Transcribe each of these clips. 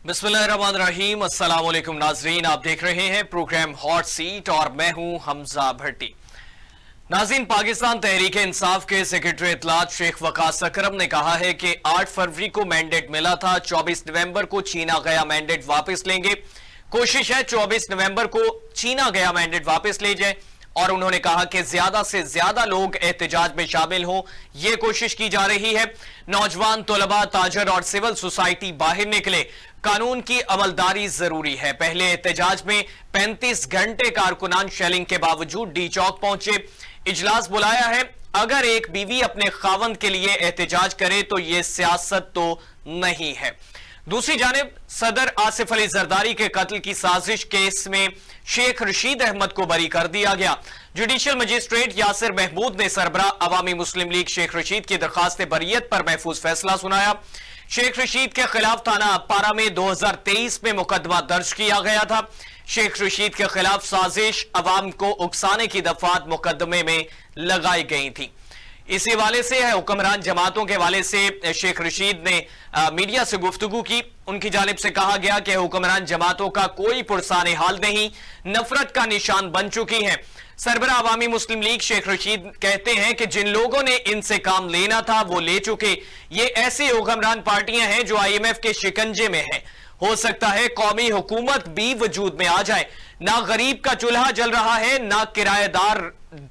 बिस्मिल्लाहिर्रहमानिर्रहीम, अस्सलाम वालेकुम नाजरीन, आप देख रहे हैं प्रोग्राम हॉट सीट और मैं हूं हमजा भट्टी। नाज़रीन, पाकिस्तान तहरीक इंसाफ के सेक्रेटरी इत्तलात शेख वकास अकरम ने कहा है कि 8 फरवरी को मैंडेट मिला था, 24 नवंबर को छीना गया मैंडेट वापस लेंगे। कोशिश है 24 नवंबर को छीना गया मैंडेट वापस ले जाए और उन्होंने कहा कि ज्यादा से ज्यादा लोग एहतजाज में शामिल हों, यह कोशिश की जा रही है। नौजवान, तलबा, ताजर और सिविल सोसाइटी बाहर निकले, कानून की अमलदारी जरूरी है। पहले एहतजाज में 35 घंटे कारकुनान शेलिंग के बावजूद डी चौक पहुंचे, इजलास बुलाया है। अगर एक बीवी अपने खावंद के लिए एहतजाज करे तो यह सियासत तो नहीं है। दूसरी जानिब सदर आसिफ अली जरदारी के कत्ल की साजिश केस में शेख रशीद अहमद को बरी कर दिया गया। जुडिशियल मजिस्ट्रेट यासिर महमूद ने सरबराह अवामी मुस्लिम लीग शेख रशीद की दरखास्त बरियत पर महफूज फैसला सुनाया। शेख रशीद के खिलाफ थाना अपारा में 2023 में मुकदमा दर्ज किया गया था। शेख रशीद के खिलाफ साजिश अवाम को उकसाने की दफात मुकदमे में लगाई गई थी। इसी हवाले से हुक्मरान जमातों के हवाले से शेख रशीद ने मीडिया से गुफ्तगू की। उनकी जानिब से कहा गया कि हुक्मरान जमातों का कोई पुरसाने हाल नहीं, नफरत का निशान बन चुकी हैं। सरबराह अवामी मुस्लिम लीग शेख रशीद कहते हैं कि जिन लोगों ने इनसे काम लेना था वो ले चुके। ये ऐसी हुक्मरान पार्टियां हैं जो IMF के शिकंजे में हैं। हो सकता है कौमी हुकूमत भी वजूद में आ जाए। ना गरीब का चूल्हा जल रहा है, ना किराएदार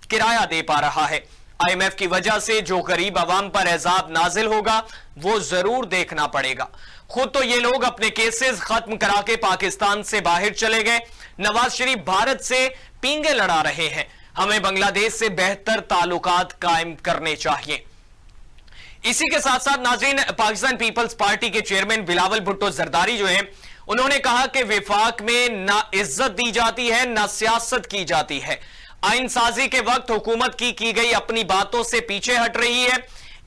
किराया दे पा रहा है। IMF की वजह से जो गरीब अवाम पर एजाब नाजिल होगा वो जरूर देखना पड़ेगा। खुद तो ये लोग अपने केसेस खत्म करा के पाकिस्तान से बाहर चले गए। नवाज शरीफ भारत से पींगे लड़ा रहे हैं। हमें बांग्लादेश से बेहतर ताल्लुकात कायम करने चाहिए। इसी के साथ साथ नाज़रीन, पाकिस्तान पीपल्स पार्टी के चेयरमैन बिलावल भुट्टो जरदारी जो है, उन्होंने कहा कि विफाक में ना इज्जत दी जाती है ना सियासत की जाती है। आइन साजी के वक्त हुकूमत की गई अपनी बातों से पीछे हट रही है।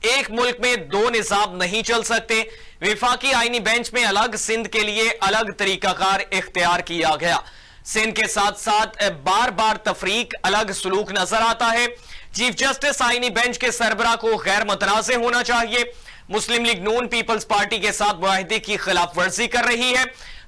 एक मुल्क में दो निज़ाम नहीं चल सकते। विफाकी आईनी बेंच में अलग, सिंध के लिए अलग तरीकाकार इख्तियार किया गया। सिंध के साथ साथ बार बार तफरीक, अलग सलूक नजर आता है। चीफ जस्टिस आईनी बेंच के सरबराह को गैर मुतनाज़े होना चाहिए। मुस्लिम लीग नून पीपल्स पार्टी के साथ मुआहदे की खिलाफ वर्जी कर रही है।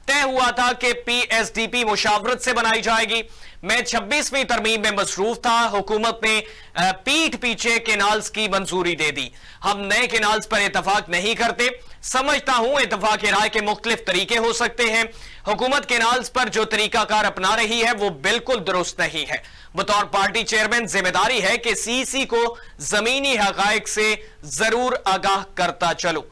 तय हुआ था कि PSDP मुशावरत से बनाई जाएगी। मैं 26वीं तरमीम में मसरूफ था। हुकूमत ने पीठ पीछे केनाल्स की मंजूरी दे दी। हम नए केनाल्स पर इतफाक नहीं करते। समझता हूं इतफाक राय के मुख्तलिफ तरीके हो सकते हैं। हुकूमत केनाल्स पर जो तरीकाकार अपना रही है वो बिल्कुल दुरुस्त नहीं है। बतौर पार्टी चेयरमैन जिम्मेदारी है कि CC को जमीनी हकायक से जरूर आगाह करता चलो।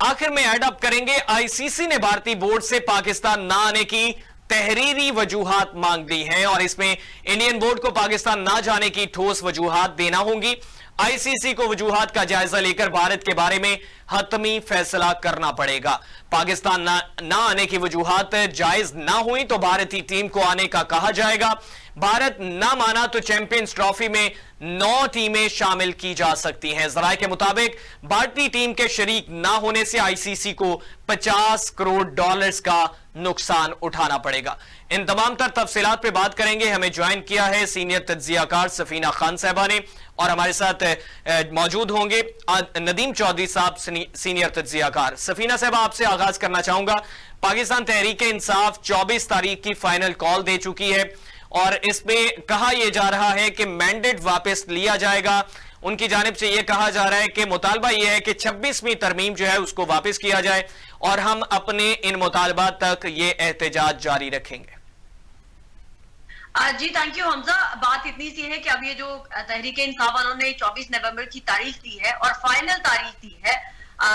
आखिर में एड अप करेंगे, ICC ने भारतीय बोर्ड से पाकिस्तान ना आने की तहरीरी वजूहात मांग दी हैं और इसमें इंडियन बोर्ड को पाकिस्तान ना जाने की ठोस वजूहात देना होंगी। ICC को वजूहात का जायजा लेकर भारत के बारे में हतमी फैसला करना पड़ेगा। पाकिस्तान ना आने की वजूहात जायज ना हुई तो भारतीय टीम को आने का कहा जाएगा। भारत ना माना तो चैंपियंस ट्रॉफी में 9 टीमें शामिल की जा सकती हैं। जराये के मुताबिक भारतीय टीम के शरीक ना होने से ICC को $50 करोड़ का नुकसान उठाना पड़ेगा। इन तमाम तर तफसीलात पे बात करेंगे। हमें ज्वाइन किया है सीनियर तज्जियाकार सफीना खान साहबा ने और हमारे साथ मौजूद होंगे नदीम चौधरी साहब, सीनियर तज्जियाकार। सफीना साहब, आपसे आगाज करना चाहूंगा। पाकिस्तान तहरीक इंसाफ 24 तारीख की फाइनल कॉल दे चुकी है और इसमें कहा यह जा रहा है कि मैंडेट वापस लिया जाएगा। उनकी जानिब से यह कहा जा रहा है कि मुतालबा यह है कि 26वीं तरमीम जो है उसको वापस किया जाए और हम अपने इन मुतालबात तक ये एहतजाज जारी रखेंगे। जी थैंक यू हमजा। बात इतनी सी है कि अब ये जो तहरीक इंसाफ वालों ने 24 नवंबर की तारीख दी है और फाइनल तारीख दी है,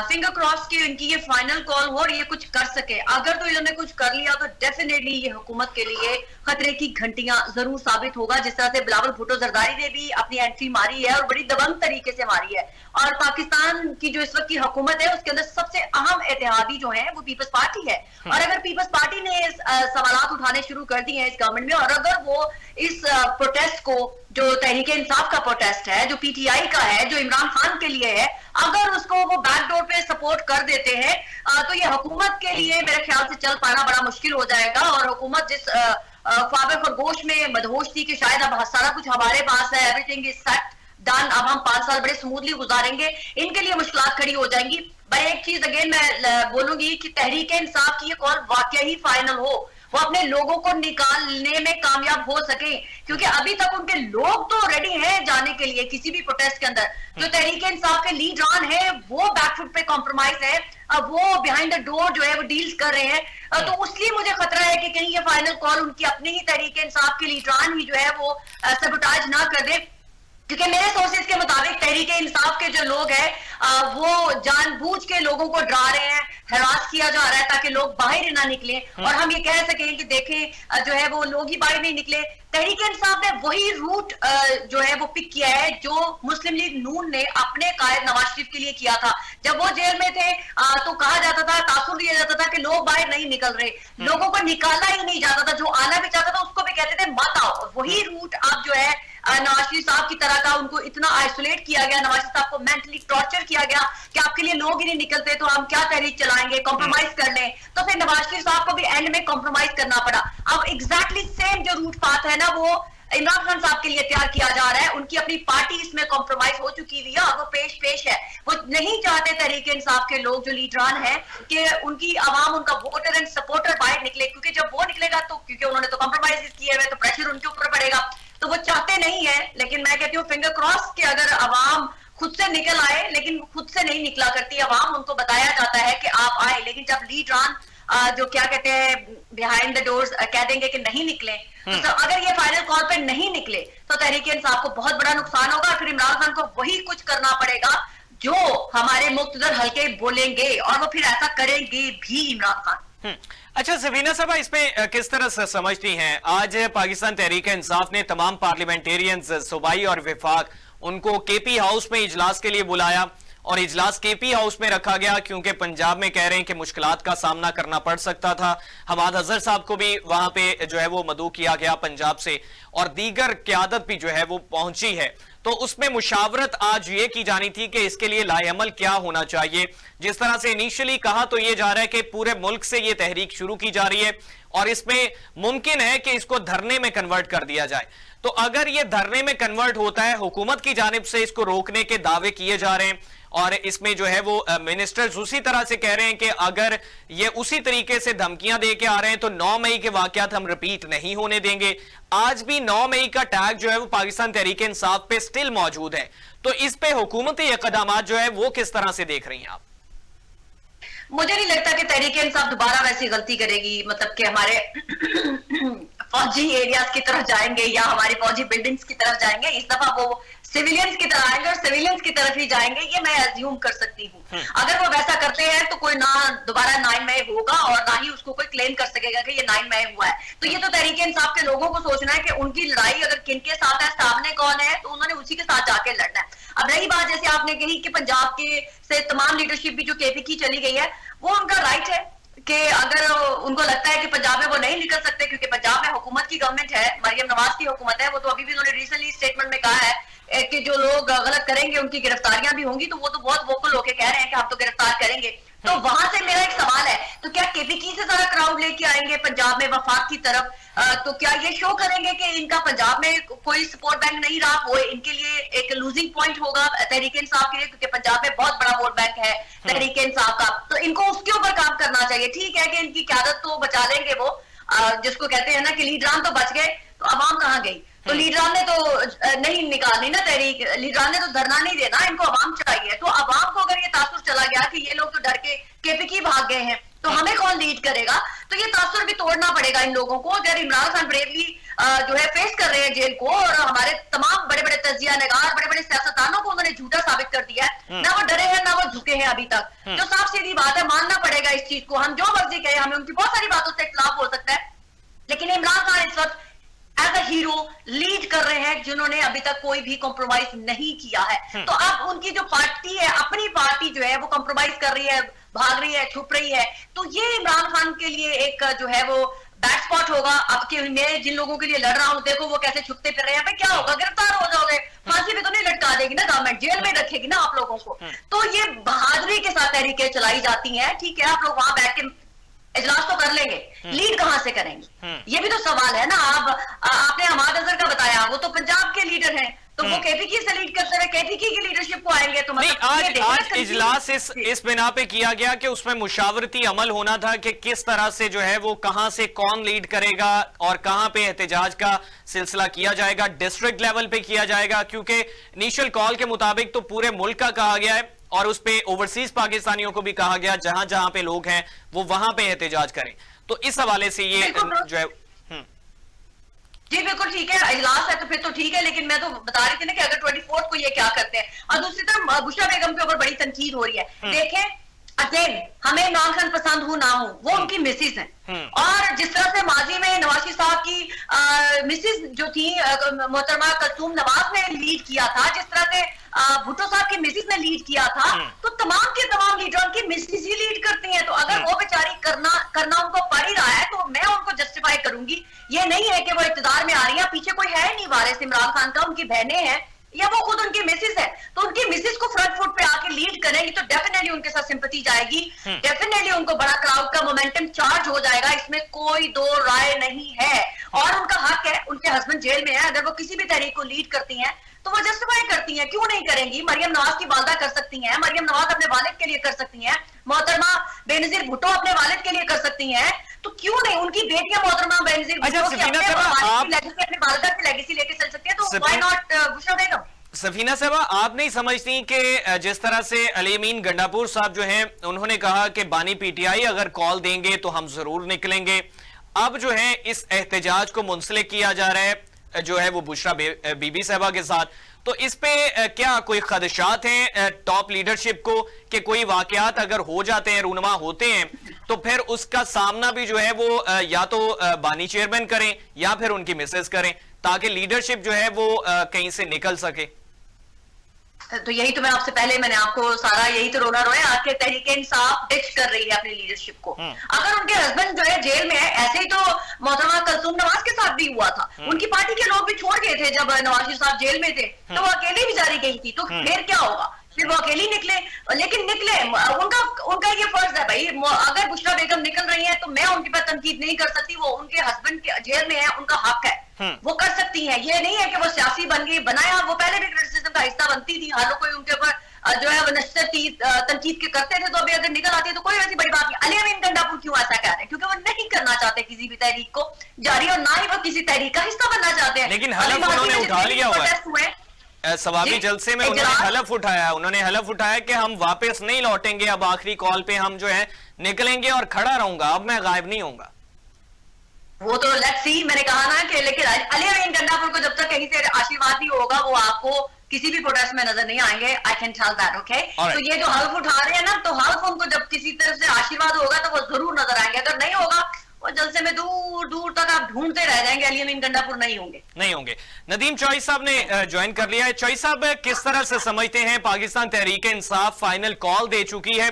फिंगर क्रॉस की इनकी ये फाइनल कॉल हो और ये कुछ कर सके। अगर तो इन्होंने कुछ कर लिया तो डेफिनेटली ये हुकूमत के लिए खतरे की घंटियां जरूर साबित होगा। जिस तरह से बिलावल भुट्टो जरदारी ने भी अपनी एंट्री मारी है और बड़ी दबंग तरीके से मारी है। और पाकिस्तान की जो इस वक्त की हुकूमत है उसके अंदर सबसे अहम इत्तेहादी जो है वो पीपल्स पार्टी है। और अगर पीपल्स पार्टी ने सवालात उठाने शुरू कर दिए हैं इस गवर्नमेंट में और अगर वो इस प्रोटेस्ट को, जो तहरीक इंसाफ का प्रोटेस्ट है, जो PTI का है, जो इमरान खान के लिए है, अगर उसको वो बैकडोर पे सपोर्ट कर देते हैं तो ये हुकूमत के लिए मेरे ख्याल से चल पाना बड़ा मुश्किल हो जाएगा। और हुकूमत जिस ख्वाब खरगोश में मदहोश थी कि शायद अब सारा कुछ हमारे पास है, एवरीथिंग इज सेट, डन, अब हम 5 साल बड़े स्मूथली गुजारेंगे, इनके लिए मुश्किलात खड़ी हो जाएंगी। पर एक चीज अगेन मैं बोलूंगी कि तहरीक इंसाफ की ये कॉल वाकई ही फाइनल हो, वो अपने लोगों को निकालने में कामयाब हो सके, क्योंकि अभी तक उनके लोग तो रेडी हैं जाने के लिए किसी भी प्रोटेस्ट के अंदर। जो तहरीक इंसाफ के लीडरान है वो बैकफुट पे कॉम्प्रोमाइज है, अब वो बिहाइंड द डोर जो है वो डील्स कर रहे हैं। तो उसलिए मुझे खतरा है कि कहीं ये फाइनल कॉल उनकी अपनी ही तहरीक इंसाफ के लीडरान ही जो है वो सबोटाज ना कर दे, क्योंकि मेरे सोर्सेज के मुताबिक तहरीक इंसाफ के जो लोग हैं वो जानबूझ के लोगों को डरा रहे हैं, हरास किया जा रहा है ताकि लोग बाहर ना निकले और हम ये कह सकें कि देखें जो है वो लोग ही बाहर नहीं निकले। तहरीक इंसाफ ने वही रूट जो है वो पिक किया है जो मुस्लिम लीग नून ने अपने कायद नवाज शरीफ के लिए किया था। जब वो जेल में थे तो कहा जाता था, तासुर दिया जाता था कि लोग बाहर नहीं निकल रहे, लोगों को निकाला ही नहीं जाता था, जो आना भी चाहता था उसको भी कहते थे मत आओ। वही रूट अब जो है नवाज शरीफ साहब की तरह का उनको इतना आइसोलेट किया गया, नवाज शरीफ साहब को मेंटली टॉर्चर किया गया कि आपके लिए लोग ही नहीं निकलते तो हम क्या तहरीक चलाएंगे, कॉम्प्रोमाइज कर लें। तो फिर नवाज शरीफ साहब को भी एंड में कॉम्प्रोमाइज करना पड़ा। अब एग्जैक्टली सेम जो रूट पाथ है ना वो इमरान खान साहब के लिए तैयार किया जा रहा है। उनकी अपनी पार्टी इसमें कॉम्प्रोमाइज हो चुकी हुई है और वो पेश है। वो नहीं चाहते तहरीक इंसाफ के लोग जो लीडरान हैं कि उनकी आवाम, उनका वोटर एंड सपोर्टर बाहर निकले, क्योंकि जब वो निकलेगा तो क्योंकि उन्होंने तो कॉम्प्रोमाइज किए हुए तो प्रेशर उनके ऊपर पड़ेगा, तो वो चाहते नहीं है। लेकिन मैं कहती हूँ फिंगर क्रॉस कि अगर आवाम खुद से निकल आए, लेकिन खुद से नहीं निकला करती आवाम, उनको बताया जाता है कि आप आए, लेकिन जब लीडरान जो क्या कहते हैं बिहाइंड द डोर्स कह देंगे कि नहीं निकले, तो अगर ये फाइनल कॉल पे नहीं निकले तो तहरीक इंसाफ को बहुत बड़ा नुकसान होगा। फिर इमरान खान को वही कुछ करना पड़ेगा जो हमारे मुक्तदर हल्के बोलेंगे और वो फिर ऐसा करेंगे भी इमरान खान। अच्छा सफीना साहब, इसमें किस तरह से समझती हैं? आज पाकिस्तान तहरीक इंसाफ ने तमाम पार्लियामेंटेरियंस सूबाई और विफाक उनको केपी हाउस में इजलास के लिए बुलाया और इजलास केपी हाउस में रखा गया क्योंकि पंजाब में कह रहे हैं कि मुश्किलात का सामना करना पड़ सकता था। हमाद अजहर साहब को भी वहां पे जो है वो मदऊ किया गया पंजाब से और दीगर क़यादत भी जो है वो पहुंची है। तो उसमें मुशावरत आज ये की जानी थी कि इसके लिए लाएअमल क्या होना चाहिए। जिस तरह से इनिशियली कहा तो ये जा रहा है कि पूरे मुल्क से ये तहरीक शुरू की जा रही है और इसमें मुमकिन है कि इसको धरने में कन्वर्ट कर दिया जाए। तो अगर ये धरने में कन्वर्ट होता है, हुकूमत की जानिब से इसको रोकने के दावे किए जा रहे हैं और इसमें जो है वो मिनिस्टर्स उसी तरह से कह रहे हैं कि अगर ये उसी तरीके से धमकियां दे के आ रहे हैं तो 9 मई के वाकयात हम रिपीट नहीं होने देंगे। आज भी 9 मई का टैग जो है वो पाकिस्तान तहरीक इंसाफ पे स्टिल मौजूद है। तो इस पे हुकूमती इक़दामात जो है वो किस तरह से देख रही हैं आप? मुझे नहीं लगता कि तहरीक इंसाफ दोबारा वैसी गलती करेगी, मतलब कि हमारे फौजी एरियाज की तरफ जाएंगे या हमारी फौजी बिल्डिंग्स की तरफ जाएंगे। इस दफा वो सिविलियंस की तरह आएंगे और सिविलियंस की तरफ ही जाएंगे, ये मैं अज्यूम कर सकती हूँ। अगर वो वैसा करते हैं तो कोई ना दोबारा 9 मई होगा और ना ही उसको कोई क्लेम कर सकेगा कि ये 9 मई हुआ है। तो ये तो तहरीक इंसाफ के लोगों को सोचना है कि उनकी लड़ाई अगर किनके साथ है, सामने कौन है, तो उन्होंने उसी के साथ जाके लड़ना है। अब रही बात जैसे आपने कही कि पंजाब के से तमाम लीडरशिप भी जो केपी की चली गई है, वो उनका राइट है कि अगर उनको लगता है कि पंजाब में वो नहीं निकल सकते क्योंकि पंजाब में हुकूमत की गवर्नमेंट है, मरियम नवाज की हुकूमत है। वो तो अभी भी उन्होंने रिसेंटली स्टेटमेंट में कहा है कि जो लोग गलत करेंगे उनकी गिरफ्तारियां भी होंगी, तो वो तो बहुत वोकल होकर कह रहे हैं कि हम तो गिरफ्तार करेंगे। तो वहां से मेरा एक सवाल है, तो क्या केपीकी से सारा क्राउड लेके आएंगे पंजाब में वफाक की तरफ, तो क्या ये शो करेंगे कि इनका पंजाब में कोई सपोर्ट बैंक नहीं रहा, वो इनके लिए एक लूजिंग पॉइंट होगा तहरीक इंसाफ के लिए, क्योंकि पंजाब में बहुत बड़ा वोट बैंक है तहरीक इंसाफ का। तो इनको उसके ऊपर काम करना चाहिए। ठीक है कि इनकी क्यादत तो बचा लेंगे वो, जिसको कहते हैं ना कि लीडरान तो बच गए, तो अवाम कहाँ गई? तो लीडरान ने तो नहीं निकालनी ना तहरीक, लीडरान ने तो धरना नहीं देना, इनको अवाम चाहिए। तो अवाम को अगर ये तासुर चला गया कि ये लोग तो डर के केपीकी भाग गए हैं, तो हमें कौन लीड करेगा? तो ये तासुर भी तोड़ना पड़ेगा इन लोगों को। अगर इमरान खान ब्रेवली जो है फेस कर रहे हैं जेल को और हमारे तमाम बड़े बड़े तजिया नगार, बड़े बड़े सियासतदानों को उन्होंने झूठा साबित कर दिया है, ना वो डरे हैं ना वो झुके हैं अभी तक। तो साफ सीधी बात है, मानना पड़ेगा इस चीज को। हम जो मर्जी कहें, हमें उनकी बहुत सारी बातों से इख्तिलाफ हो सकता है, लेकिन इमरान खान इस वक्त एज अ हीरो लीड कर रहे हैं जिन्होंने अभी तक कोई भी कॉम्प्रोमाइज नहीं किया है। तो अब उनकी जो पार्टी है, अपनी पार्टी जो है वो कॉम्प्रोमाइज कर रही है, भाग रही है, छुप रही है, तो ये इमरान खान के लिए एक जो है वो बैड स्पॉट होगा। अब कि मैं जिन लोगों के लिए लड़ रहा हूं, देखो वो कैसे छुपते फिर रहे हैं, क्या होगा? गिरफ्तार हो जाओगे, फांसी पे तो नहीं लटका देगी ना गवर्नमेंट, जेल में रखेगी ना आप लोगों को। तो ये बहादुरी के साथ तहरीकें चलाई जाती हैं। ठीक है, आप लोग वहां बैठ के इजलास तो कर लेंगे, लीड कहां से करेंगे? ये भी तो सवाल है ना। आपने हमाद अजहर का बताया, वो तो पंजाब के लीडर हैं, तो वो केपीके से लीड करते हुए केपीके की लीडरशिप को आएंगे तो नहीं, मतलब आज इजलास इस बिना पे किया गया कि उसमें मुशावरती अमल होना था कि किस तरह से जो है वो कहां से कौन लीड करेगा और कहां पे एहतजाज का सिलसिला किया जाएगा, डिस्ट्रिक्ट लेवल पे किया जाएगा, क्योंकि इनिशियल कॉल के मुताबिक तो पूरे मुल्क का कहा गया है और उस पे ओवरसीज पाकिस्तानियों को भी कहा गया जहां जहां पे लोग हैं वो वहां पे एहतजाज करें। तो इस हवाले से ये जो है जी बिल्कुल ठीक है, इजलास है तो फिर तो ठीक है, लेकिन मैं तो बता रही थी ना कि अगर 24 को ये क्या करते हैं। और दूसरी तरफ बुशरा बेगम के ऊपर बड़ी तनकीद हो रही है। देखें अगेन, हमें इमरान खान पसंद हो ना हो, वो उनकी मिसिस हैं और जिस तरह से माजी में नवाज शरीफ साहब की मिसिस जो थी मोहतरमा कलसूम नवाज ने लीड किया था, जिस तरह से भुट्टो साहब की मिसिस ने लीड किया था, तो तमाम के तमाम लीडर की मिसिस ही लीड करती हैं। तो अगर वो बेचारी करना उनको पड़ ही रहा है तो मैं उनको जस्टिफाई करूंगी। ये नहीं है कि वो इक़्तिदार में आ रही है, पीछे कोई है नहीं वारिस इमरान खान का, उनकी बहनें हैं या वो खुद उनकी मिसिस है, तो उनकी मिसिस को फ्रंट फुट पे आके लीड करेंगी तो डेफिनेटली उनके साथ सिंपैथी जाएगी, डेफिनेटली उनको बड़ा क्राउड का मोमेंटम चार्ज हो जाएगा, इसमें कोई दो राय नहीं है। और उनका हक है, उनके हस्बैंड जेल में है, अगर वो किसी भी तरीके को लीड करती हैं तो वो जस्टिफाई करती हैं, क्यों नहीं करेंगी। मरियम नवाज की वालदा कर सकती हैं, मरियम नवाज अपने वालिद के लिए कर सकती हैं, मोहतरमा बेनजीर भुट्टो अपने वालिद के लिए कर सकती हैं, तो क्यों नहीं उनकी बेटियां मोहतरमा बेनजीर भुट्टो की अपने वालिदा की लेगेसी लेके चल सकती है, तो व्हाई नॉट बुशरा बेगम। सफीना साहबा, आप नहीं समझती कि जिस तरह से अली अमीन गंडापुर साहब जो हैं उन्होंने कहा कि बानी पीटीआई अगर कॉल देंगे तो हम जरूर निकलेंगे, अब जो है इस एहतजाज को मुंसलिक किया जा रहा है जो है वो बुशरा बीबी साहबा के साथ, तो इस पे क्या कोई खदशात हैं टॉप लीडरशिप को कि कोई वाकयात अगर हो जाते हैं, रूनमा होते हैं, तो फिर उसका सामना भी जो है वो या तो बानी चेयरमैन करें या फिर उनकी मिसेस करें, ताकि लीडरशिप जो है वो कहीं से निकल सके। तो यही तो मैं आपसे पहले मैंने आपको सारा यही तो रोना रोया आके तहरीके इंसाफ डिच कर रही है अपनी लीडरशिप को। अगर उनके हस्बैंड जो है जेल में है, ऐसे ही तो मोहतरमा कलसूम नवाज के साथ भी हुआ था, उनकी पार्टी के लोग भी छोड़ गए थे जब नवाज शरीफ साहब जेल में थे, तो वो अकेली भी जारी गई थी, तो फिर क्या होगा, फिर वो अकेली निकले, लेकिन निकले उनका ये फर्ज है भाई। अगर बुशरा बेगम निकल रही है तो मैं उनके पर तनकीद नहीं कर सकती, वो उनके हस्बैंड के जेल में है, उनका हक है, वो कर सकती हैं। ये नहीं है कि वो सियासी बन गई, बनाया, वो पहले भी क्रिटिसिज्म का हिस्सा बनती थी, हर कोई उनके ऊपर जो है वो तनकीद के करते थे, तो अभी अगर निकल आती है तो कोई ऐसी बड़ी बात नहीं। अली अमीन गंडापुर क्यों ऐसा कह रहे हैं? क्योंकि वो नहीं करना चाहते किसी भी तहरीक को जारी, और ना ही वो किसी तहरीक का हिस्सा बनना चाहते हैं। लेकिन हलफ उन्होंने उठा लिया हुआ है, सवाबी जलसे में उन्होंने हलफ उठाया कि हम वापस नहीं लौटेंगे, अब आखिरी कॉल पे हम जो है निकलेंगे और खड़ा रहूंगा, अब मैं गायब नहीं होऊंगा। वो तो लेट्स सी, मैंने कहा ना कि लेकिन अली अमीन गंडापुर को जब तक कहीं से आशीर्वाद नहीं होगा वो आपको किसी भी प्रोटेस्ट में नजर नहीं आएंगे। I can tell that, okay. तो ये जो हल्फ उठा रहे हैं ना, तो हल्फ उनको जब किसी तरफ से आशीर्वाद होगा तो वो जरूर नजर आएंगे, अगर नहीं होगा वो जलसे में दूर दूर तक आप ढूंढते रह जाएंगे, अली अमीन गंडापुर नहीं होंगे। नदीम चौई साहब ने ज्वाइन कर लिया है। चौई साहब, किस तरह से समझते हैं पाकिस्तान तहरीक इंसाफ फाइनल कॉल दे चुकी है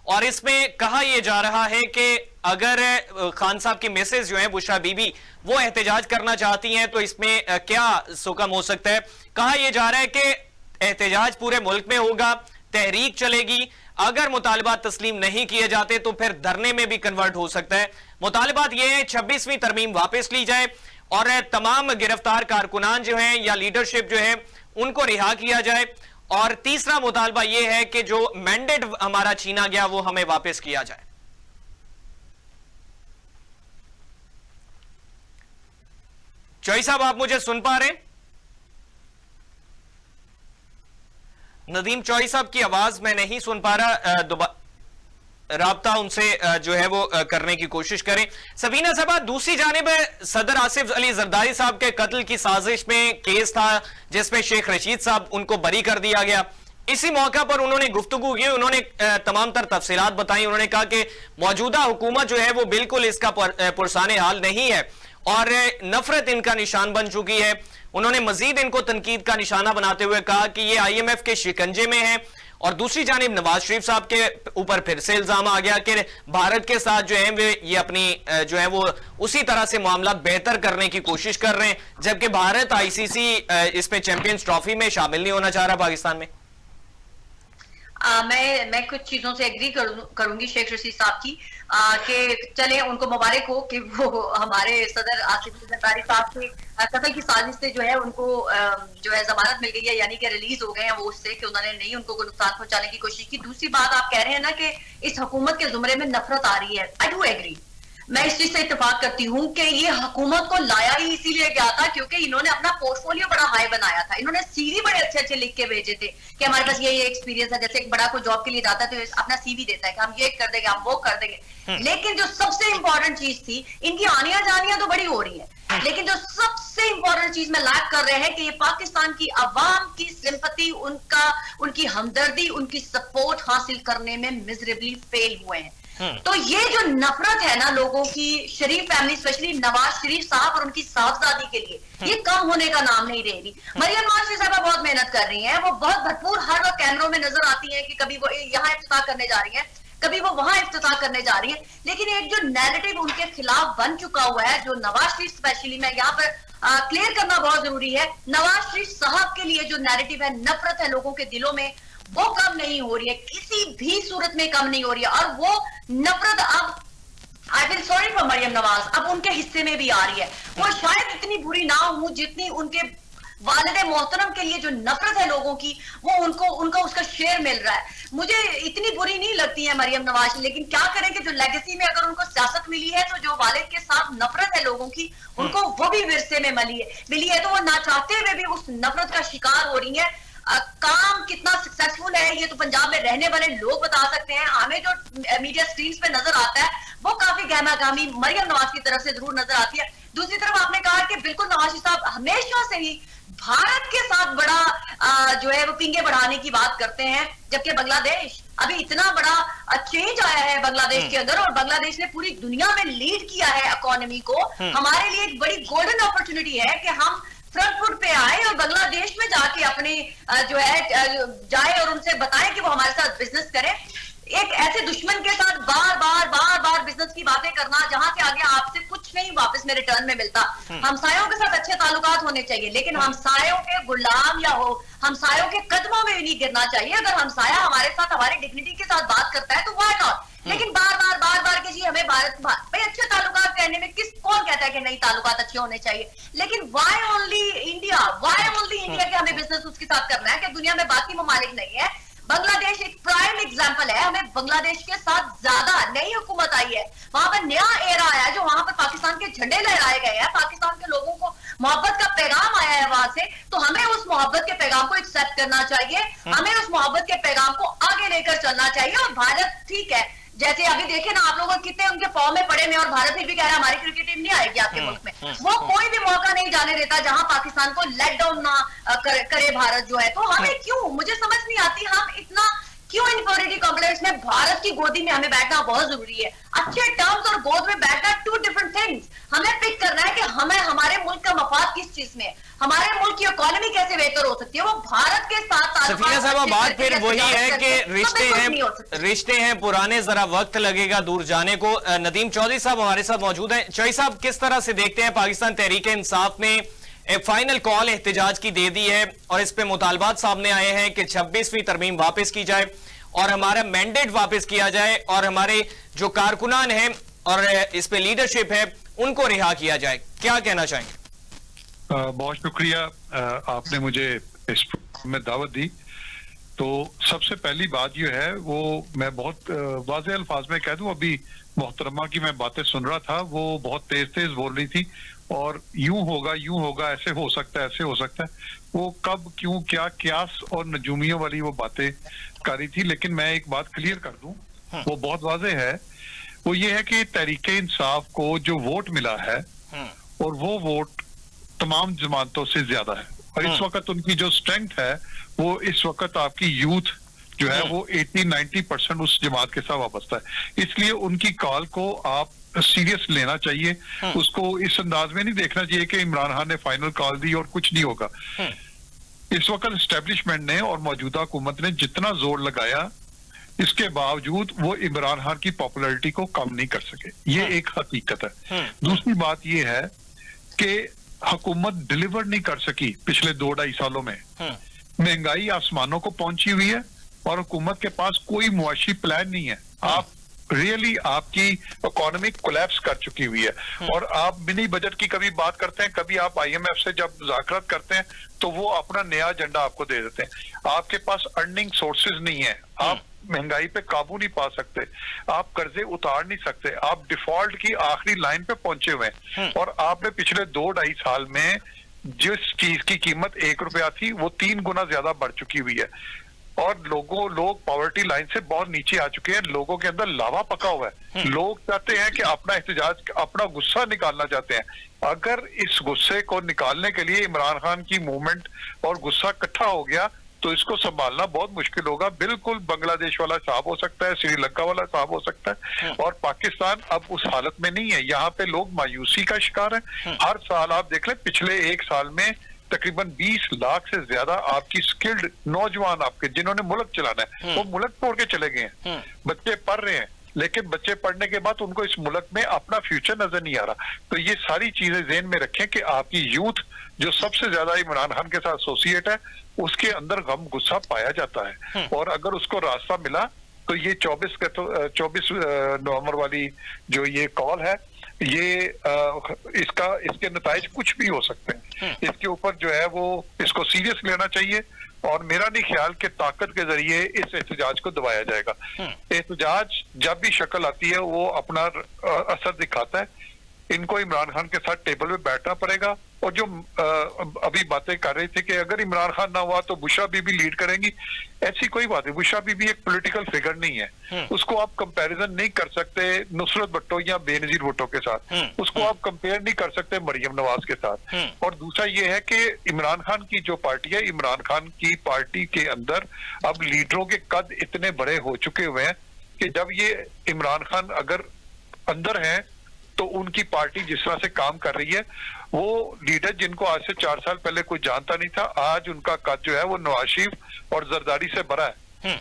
और इसमें कहा यह जा रहा है कि अगर खान साहब की मैसेज जो है बुशरा बीबी वो एहतजाज करना चाहती हैं तो इसमें क्या सुकम हो सकता है? कहा यह जा रहा है कि एहतजाज पूरे मुल्क में होगा, तहरीक चलेगी, अगर मुतालबात तस्लीम नहीं किए जाते तो फिर धरने में भी कन्वर्ट हो सकता है। मुतालबात यह है 26वीं तरमीम वापस ली जाए और तमाम गिरफ्तार कारकुनान जो हैं या लीडरशिप जो है उनको रिहा किया जाए, और तीसरा मुतालबा यह है कि जो मैंडेट हमारा छीना गया वो हमें वापस किया जाए। चौई साहब, आप मुझे सुन पा रहे हैं? नदीम चौई साहब की आवाज मैं नहीं सुन पा रहा, राब्ता उनसे जो है वो करने की कोशिश करें। सबीना साहब, दूसरी जानिब सदर आसिफ अली जरदारी साहब के कत्ल की साजिश में केस था जिसमें शेख रशीद साहब उनको बरी कर दिया गया। इसी मौका पर उन्होंने गुफ्तगू की, उन्होंने तमाम तर तफसीलात बताई। उन्होंने कहा कि मौजूदा हुकूमत जो है वो बिल्कुल इसका पुरसाने हाल नहीं है और नफरत इनका निशान बन चुकी है। उन्होंने मजीद इनको तनकीद का निशाना बनाते हुए कहा कि ये IMF के शिकंजे में है, और दूसरी जानिब नवाज शरीफ साहब के ऊपर फिर से इल्जाम आ गया कि भारत के साथ जो है वे ये अपनी जो है वो उसी तरह से मामला बेहतर करने की कोशिश कर रहे हैं, जबकि भारत ICC इसमें चैंपियंस ट्रॉफी में शामिल नहीं होना चाह रहा पाकिस्तान में। मैं कुछ चीजों से एग्री करूंगी शेख रशीद साहब की, कि चले उनको मुबारक हो कि वो हमारे सदर आसिफ अली जरदारी साहब के कत्ल की साजिश से जो है उनको जो है जमानत मिल गई है, यानी कि रिलीज हो गए हैं वो, उससे कि उन्होंने नहीं उनको कोई नुकसान पहुंचाने की कोशिश की। दूसरी बात आप कह रहे हैं ना कि इस हुकूमत के जुमरे में नफरत आ रही है, आई डू एग्री, मैं इस चीज से इत्तेफाक करती हूँ कि ये हुकूमत को लाया ही इसीलिए गया था क्योंकि इन्होंने अपना पोर्टफोलियो बड़ा हाई बनाया था। इन्होंने सीवी बड़े अच्छे अच्छे लिख के भेजे थे कि हमारे पास ये एक्सपीरियंस है। जैसे एक बड़ा कोई जॉब के लिए जाता है तो अपना सीवी देता है कि हम ये कर देंगे, हम वो कर देंगे। लेकिन जो सबसे इंपॉर्टेंट चीज थी, इनकी आनिया जानियां तो बड़ी हो रही है, लेकिन जो सबसे इंपॉर्टेंट चीज में लैक कर रहे हैं कि ये पाकिस्तान की अवाम की सिंपैथी, उनकी हमदर्दी, उनकी सपोर्ट हासिल करने में मिजरेबली फेल हुए हैं। तो ये जो नफरत है ना लोगों की शरीफ फैमिली, स्पेशली नवाज शरीफ साहब और उनकी साहबजादी के लिए, ये कम होने का नाम नहीं ले रही। मरियम नवाज शरीफ साहब बहुत मेहनत कर रही हैं, वो बहुत भरपूर हर वक्त कैमरों में नजर आती हैं कि कभी वो यहाँ इफ्तिताह करने जा रही हैं, कभी वो वहां इफ्तिताह करने जा रही है। लेकिन एक जो नैरेटिव उनके खिलाफ बन चुका हुआ है, जो नवाज शरीफ स्पेशली, मैं यहाँ पर क्लियर करना बहुत जरूरी है, नवाज शरीफ साहब के लिए जो नैरेटिव है, नफरत है लोगों के दिलों में, वो कम नहीं हो रही है, किसी भी सूरत में कम नहीं हो रही है। और वो नफरत अब, I feel sorry for Maryam Nawaz, अब उनके हिस्से में भी आ रही है। वो शायद इतनी बुरी ना हो जितनी उनके वालिद मोहतरम के लिए जो नफरत है लोगों की, वो उनको उसका शेयर मिल रहा है। मुझे इतनी बुरी नहीं लगती है मरियम नवाज, लेकिन क्या करें कि जो लेगेसी में अगर उनको सियासत मिली है, तो जो वालिद के साथ नफरत है लोगों की, उनको वो भी विरसे में मिली है, तो वो ना चाहते हुए भी उस नफरत का शिकार हो रही है। काम कितना सक्सेसफुल है ये तो पंजाब में रहने वाले लोग बता सकते हैं। हमें जो मीडिया स्क्रीन पे नजर आता है वो काफी गहमागामी मरियम नवाज की तरफ से जरूर नजर आती है। दूसरी तरफ आपने कहा कि बिल्कुल नवाज शरीफ साहब हमेशा से ही भारत के साथ बड़ा जो है वो पिंगे बढ़ाने की बात करते हैं, जबकि बांग्लादेश अभी इतना बड़ा चेंज आया है बांग्लादेश के अंदर, और बांग्लादेश ने पूरी दुनिया में लीड किया है इकोनॉमी को। हमारे लिए एक बड़ी गोल्डन अपॉर्चुनिटी है कि हम फ्रंट फुट पे आए और बांग्लादेश में जाके अपने जो है जाए और उनसे बताएं कि वो हमारे साथ बिजनेस करें। एक ऐसे दुश्मन के साथ बार बार बिजनेस की बातें करना जहां के आगे आपसे कुछ नहीं वापस में रिटर्न में मिलता। हमसायों के साथ अच्छे ताल्लुकात होने चाहिए, लेकिन हमसायों के गुलाम या हो हमसायों के कदमों में भी नहीं गिरना चाहिए। अगर हमसाया हमारे साथ हमारी डिग्निटी के साथ बात करता है तो व्हाई नॉट, लेकिन बार बार के जी हमें भारत भाई अच्छे ताल्लुकात करने में कौन कहता है कि नहीं ताल्लुकात अच्छे होने चाहिए, लेकिन व्हाई ओनली इंडिया के हमें बिजनेस उसके साथ करना है कि दुनिया में बाकी ममालिक नहीं है। बांग्लादेश एक प्राइम एग्जांपल है, हमें बांग्लादेश के साथ ज्यादा नई हुकूमत आई है, वहां पर नया एरा आया है, जो वहां पर पाकिस्तान के झंडे लहराए गए हैं, पाकिस्तान के लोगों को मोहब्बत का पैगाम आया है वहां से, तो हमें उस मोहब्बत के पैगाम को एक्सेप्ट करना चाहिए, हमें उस मोहब्बत के पैगाम को आगे लेकर चलना चाहिए। और भारत ठीक है, जैसे अभी देखे ना आप लोगों कितने उनके पाँव में पड़े में, और भारत फिर भी कह रहा है हमारी क्रिकेट टीम नहीं आएगी आपके मुल्क में। वो कोई भी मौका नहीं जाने देता जहां पाकिस्तान को लेट डाउन ना करे भारत जो है। तो हमें क्यों, मुझे समझ नहीं आती हम इतना क्यों इन्फीरियरिटी कॉम्प्लेक्स में, भारत की गोदी में हमें बैठना बहुत जरूरी है। अच्छे टर्म्स और गोद में बैठना टू डिफरेंट थिंग्स। हमें पिक करना है कि हमें हमारे मुल्क का मफाद किस चीज में, हमारे मुल्क की इकोनॉमी कैसे बेहतर हो सकती है, वो भारत के साथ। सफीना साहब बात फिर वही है कि रिश्ते हैं पुराने, जरा वक्त लगेगा दूर जाने को। नदीम चौधरी साहब हमारे साथ मौजूद हैं। चौधरी साहब, किस तरह से देखते हैं पाकिस्तान तहरीक इंसाफ ने एक फाइनल कॉल एहतजाज की दे दी है और इस पे मुतालबात सामने आए हैं कि 26वीं तरमीम वापस की जाए और हमारा मैंडेट वापस किया जाए और हमारे जो कारकुनान हैं और इस पे लीडरशिप है उनको रिहा किया जाए, क्या कहना चाहेंगे? बहुत शुक्रिया, आपने मुझे इस प्रोग्राम में दावत दी। तो सबसे पहली बात यह है, वो मैं बहुत वाज़ेह अल्फाज में कह दूं, अभी मोहतरमा की मैं बातें सुन रहा था, वो बहुत तेज बोल रही थी और यूं होगा, ऐसे हो सकता है, ऐसे हो सकता है, वो कब क्यों क्या क्यास और नजूमियों वाली वो बातें कर रही थी। लेकिन मैं एक बात क्लियर कर दूं, वो बहुत वाज़ेह है, वो ये है कि तहरीक इंसाफ को जो वोट मिला है और वो वोट तमाम जमातों से ज्यादा है, और इस वक्त उनकी जो स्ट्रेंथ है वो इस वक्त आपकी यूथ जो है वो 80-90% उस जमात के साथ वाबस्ता है। इसलिए उनकी कॉल को आप सीरियस लेना चाहिए, उसको इस अंदाज में नहीं देखना चाहिए कि इमरान खान ने फाइनल कॉल दी और कुछ नहीं होगा। इस वक्त एस्टेब्लिशमेंट ने और मौजूदा हुकूमत ने जितना जोर लगाया, इसके बावजूद वो इमरान खान की पॉपुलैरिटी को कम नहीं कर सके, ये एक हकीकत है। दूसरी बात ये है कि हुकूमत डिलीवर नहीं कर सकी पिछले 2-2.5 सालों में। महंगाई आसमानों को पहुंची हुई है, और हुकूमत के पास कोई मुआशी प्लान नहीं है। आप रियली आपकी इकोनॉमिक कोलैप्स कर चुकी हुई है। और आप मिनी बजट की कभी बात करते हैं, कभी आप IMF से जब मुज़ाकरात करते हैं तो वो अपना नया एजेंडा आपको दे देते हैं। आपके पास अर्निंग सोर्सेज नहीं है, आप महंगाई पे काबू नहीं पा सकते, आप कर्जे उतार नहीं सकते, आप डिफॉल्ट की आखिरी लाइन पे पहुंचे हुए हैं। और आपने पिछले 2-2.5 साल में जिस चीज की कीमत 1 रुपया थी वो 3 गुना ज्यादा बढ़ चुकी हुई है। और लोग पॉवर्टी लाइन से बहुत नीचे आ चुके हैं। लोगों के अंदर लावा पका हुआ है। लोग चाहते हैं कि अपना एहतजाज, अपना गुस्सा निकालना चाहते हैं। अगर इस गुस्से को निकालने के लिए इमरान खान की मूवमेंट और गुस्सा इकट्ठा हो गया तो इसको संभालना बहुत मुश्किल होगा। बिल्कुल बांग्लादेश वाला साहब हो सकता है, श्रीलंका वाला साहब हो सकता है। और पाकिस्तान अब उस हालत में नहीं है। यहाँ पे लोग मायूसी का शिकार है। हर साल आप देख लें, पिछले 1 साल में तकरीबन 20 लाख से ज्यादा आपकी स्किल्ड नौजवान आपके जिन्होंने मुल्क चलाना है वो मुल्क छोड़ के चले गए हैं। बच्चे पढ़ रहे हैं, लेकिन बच्चे पढ़ने के बाद उनको इस मुल्क में अपना फ्यूचर नजर नहीं आ रहा। तो ये सारी चीजें ज़हन में रखें कि आपकी यूथ जो सबसे ज्यादा इमरान खान के साथ एसोसिएट है, उसके अंदर गम गुस्सा पाया जाता है। और अगर उसको रास्ता मिला तो ये 24 नवंबर वाली जो ये कॉल है, ये इसके नताइज कुछ भी हो सकते हैं। इसके ऊपर जो है वो इसको सीरियस लेना चाहिए। और मेरा नहीं ख्याल कि ताकत के जरिए इस एहतजाज को दबाया जाएगा। एहतजाज जब भी शक्ल आती है वो अपना असर दिखाता है। इनको इमरान खान के साथ टेबल पे बैठना पड़ेगा। और जो अभी बातें कर रहे थे कि अगर इमरान खान ना हुआ तो बुशरा बीबी लीड करेंगी, ऐसी कोई बात नहीं। बुशरा बीबी एक पॉलिटिकल फिगर नहीं है। उसको आप कंपैरिजन नहीं कर सकते नुसरत भुट्टो या बेनजीर भुट्टो के साथ। उसको आप कंपेयर नहीं कर सकते मरियम नवाज के साथ। और दूसरा ये है कि इमरान खान की जो पार्टी है, इमरान खान की पार्टी के अंदर अब लीडरों के कद इतने बड़े हो चुके हुए हैं कि जब ये इमरान खान अगर अंदर है तो उनकी पार्टी जिस तरह से काम कर रही है, वो लीडर जिनको आज से 4 साल पहले कोई जानता नहीं था, आज उनका कद जो है वो नवाज शरीफ और जरदारी से बड़ा है।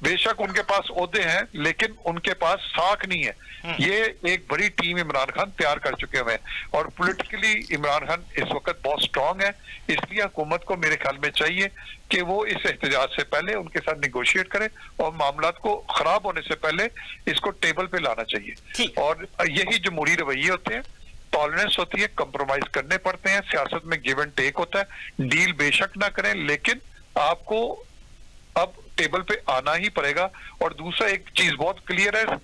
बेशक उनके पास ओहदे हैं लेकिन उनके पास साख नहीं है। ये एक बड़ी टीम इमरान खान तैयार कर चुके हुए हैं। और पॉलिटिकली इमरान खान इस वक्त बहुत स्ट्रांग है। इसलिए हुकूमत को मेरे ख्याल में चाहिए कि वो इस एहतजाज से पहले उनके साथ निगोशिएट करे और मामला को खराब होने से पहले इसको टेबल पे लाना चाहिए। और यही जमहूरी रवैये होते हैं, टॉलरेंस होती है, कंप्रोमाइज करने पड़ते हैं। सियासत में गिव एंड टेक होता है। डील बेशक ना करें लेकिन आपको अब टेबल पे आना ही पड़ेगा। और दूसरा एक चीज बहुत क्लियर है,